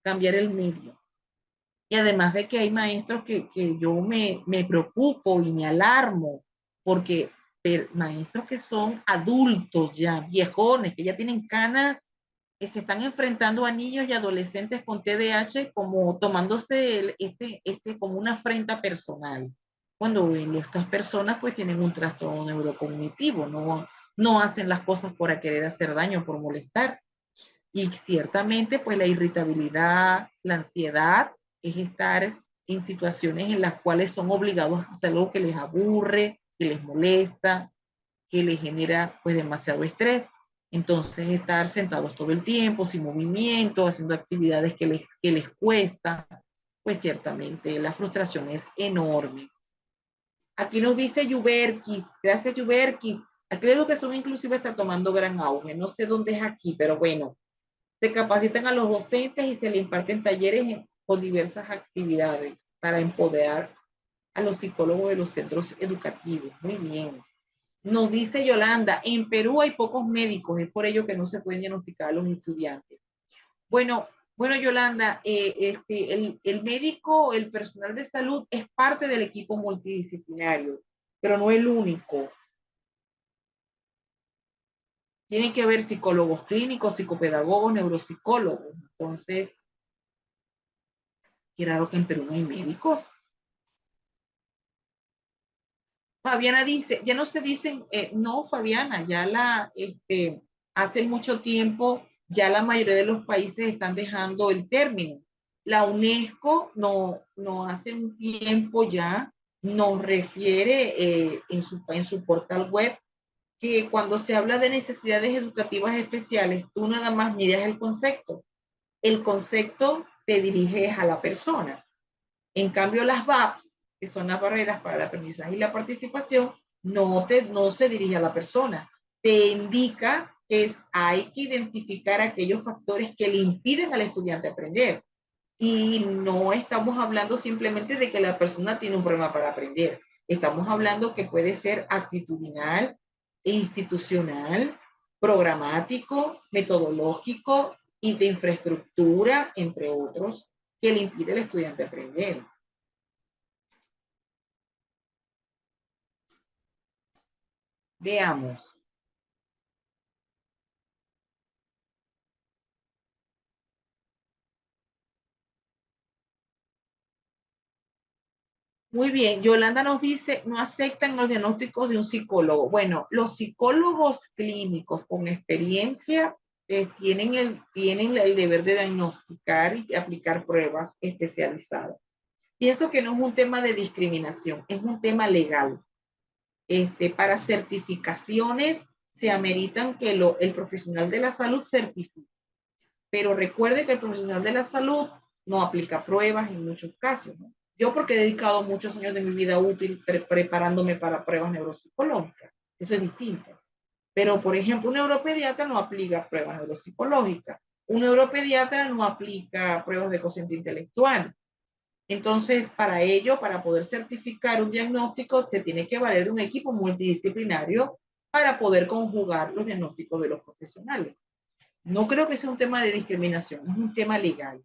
Speaker 1: cambiar el medio. Y además de que hay maestros que yo me preocupo y me alarmo, porque maestros que son adultos ya, viejones, que ya tienen canas, que se están enfrentando a niños y adolescentes con TDAH como tomándose como una afrenta personal. Cuando estas personas pues tienen un trastorno neurocognitivo, no hacen las cosas por querer hacer daño, por molestar. Y ciertamente, pues la irritabilidad, la ansiedad, es estar en situaciones en las cuales son obligados a hacer algo que les aburre, que les molesta, que les genera pues demasiado estrés. Entonces, estar sentados todo el tiempo, sin movimiento, haciendo actividades que les cuesta, pues ciertamente la frustración es enorme. Aquí nos dice Yuberkis, gracias Yuberkis. Aquí la educación inclusiva está tomando gran auge. No sé dónde es aquí, pero bueno, se capacitan a los docentes y se les imparten talleres con diversas actividades para empoderar a los psicólogos de los centros educativos. Muy bien. Nos dice Yolanda, en Perú hay pocos médicos, es por ello que no se pueden diagnosticar a los estudiantes. Bueno, bueno, Yolanda, el médico, el personal de salud es parte del equipo multidisciplinario, pero no el único. Tienen que haber psicólogos clínicos, psicopedagogos, neuropsicólogos. Entonces, qué raro que en Perú no hay médicos. Fabiana dice, ya no se dicen, no, Fabiana, hace mucho tiempo ya la mayoría de los países están dejando el término. La UNESCO no hace un tiempo ya nos refiere en su portal web que cuando se habla de necesidades educativas especiales, tú nada más miras el concepto. El concepto te dirige a la persona. En cambio, las VAPs, que son las barreras para el aprendizaje y la participación, no se dirige a la persona. Te indica que hay que identificar aquellos factores que le impiden al estudiante aprender. Y no estamos hablando simplemente de que la persona tiene un problema para aprender. Estamos hablando que puede ser actitudinal, institucional, programático, metodológico y de infraestructura, entre otros, que le impide al estudiante aprender. Veamos. Muy bien, Yolanda nos dice, no aceptan los diagnósticos de un psicólogo. Bueno, los psicólogos clínicos con experiencia tienen el deber de diagnosticar y aplicar pruebas especializadas. Pienso que no es un tema de discriminación, es un tema legal. Para certificaciones se ameritan que el profesional de la salud certifique. Pero recuerde que el profesional de la salud no aplica pruebas en muchos casos, ¿no? Yo porque he dedicado muchos años de mi vida útil preparándome para pruebas neuropsicológicas. Eso es distinto. Pero, por ejemplo, un neuropediatra no aplica pruebas neuropsicológicas. Un neuropediatra no aplica pruebas de cociente intelectual. Entonces, para ello, para poder certificar un diagnóstico, se tiene que valer de un equipo multidisciplinario para poder conjugar los diagnósticos de los profesionales. No creo que sea un tema de discriminación, es un tema legal.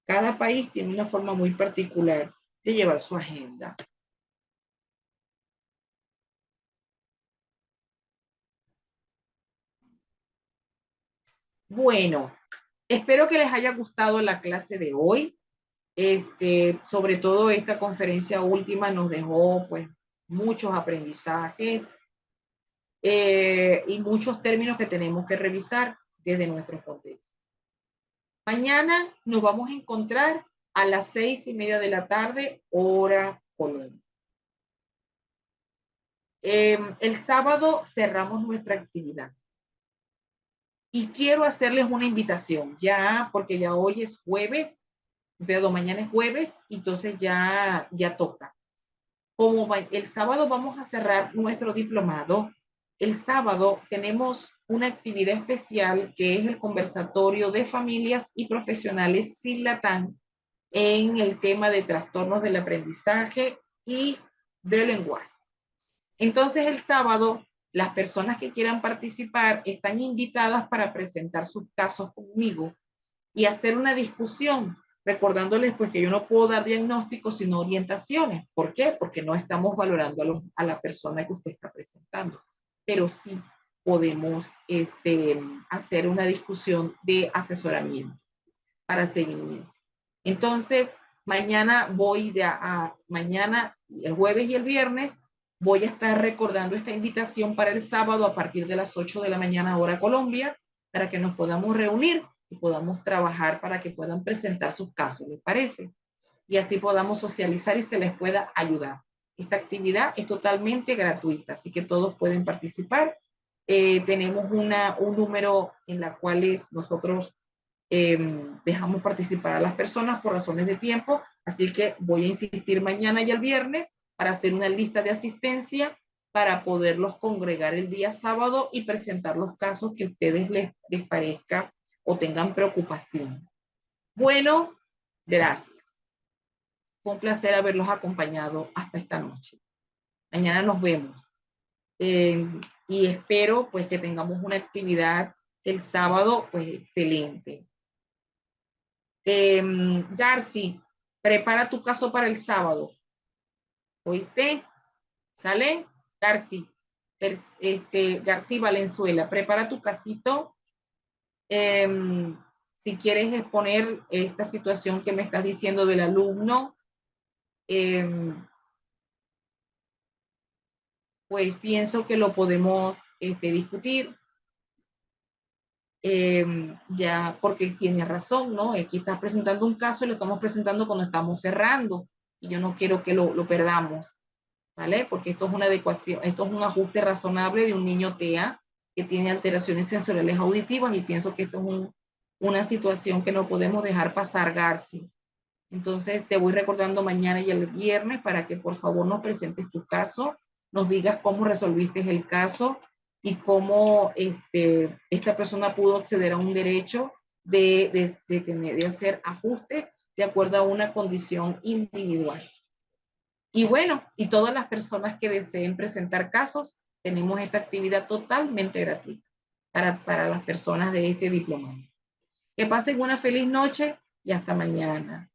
Speaker 1: Cada país tiene una forma muy particular de llevar su agenda. Bueno, espero que les haya gustado la clase de hoy. Sobre todo esta conferencia última nos dejó pues muchos aprendizajes y muchos términos que tenemos que revisar desde nuestro contexto. Mañana nos vamos a encontrar a las 6:30 de la tarde, hora Colombia. El sábado cerramos nuestra actividad. Y quiero hacerles una invitación, ya, porque ya hoy es jueves, pero mañana es jueves, entonces ya toca. Como el sábado vamos a cerrar nuestro diplomado, el sábado tenemos una actividad especial que es el conversatorio de familias y profesionales sin Latán en el tema de trastornos del aprendizaje y del lenguaje. Entonces el sábado, las personas que quieran participar están invitadas para presentar sus casos conmigo y hacer una discusión, recordándoles pues que yo no puedo dar diagnósticos sino orientaciones. ¿Por qué? Porque no estamos valorando a la persona que usted está presentando, pero sí podemos hacer una discusión de asesoramiento para seguimiento. Entonces, mañana, el jueves y el viernes, voy a estar recordando esta invitación para el sábado a partir de las 8 de la mañana hora Colombia, para que nos podamos reunir y podamos trabajar para que puedan presentar sus casos, ¿les parece? Y así podamos socializar y se les pueda ayudar. Esta actividad es totalmente gratuita, así que todos pueden participar. Tenemos un número en la cual nosotros dejamos participar a las personas por razones de tiempo, así que voy a insistir mañana y el viernes para hacer una lista de asistencia para poderlos congregar el día sábado y presentar los casos que a ustedes les parezca o tengan preocupación. Bueno, gracias. Fue un placer haberlos acompañado hasta esta noche. Mañana nos vemos. Y espero pues que tengamos una actividad el sábado pues excelente. Darcy, prepara tu caso para el sábado. ¿Oíste? ¿Sale? Darcy, García Valenzuela, prepara tu casito. Si quieres exponer esta situación que me estás diciendo del alumno, pues pienso que lo podemos discutir. Ya porque tiene razón, ¿no? Aquí está presentando un caso y lo estamos presentando cuando estamos cerrando y yo no quiero que lo perdamos, ¿vale? Porque esto es una adecuación, esto es un ajuste razonable de un niño TEA que tiene alteraciones sensoriales auditivas y pienso que esto es una situación que no podemos dejar pasar, Garci. Entonces te voy recordando mañana y el viernes para que por favor nos presentes tu caso, nos digas cómo resolviste el caso y cómo esta persona pudo acceder a un derecho de hacer ajustes de acuerdo a una condición individual. Y bueno, y todas las personas que deseen presentar casos, tenemos esta actividad totalmente gratuita para las personas de este diplomado. Que pasen una feliz noche y hasta mañana.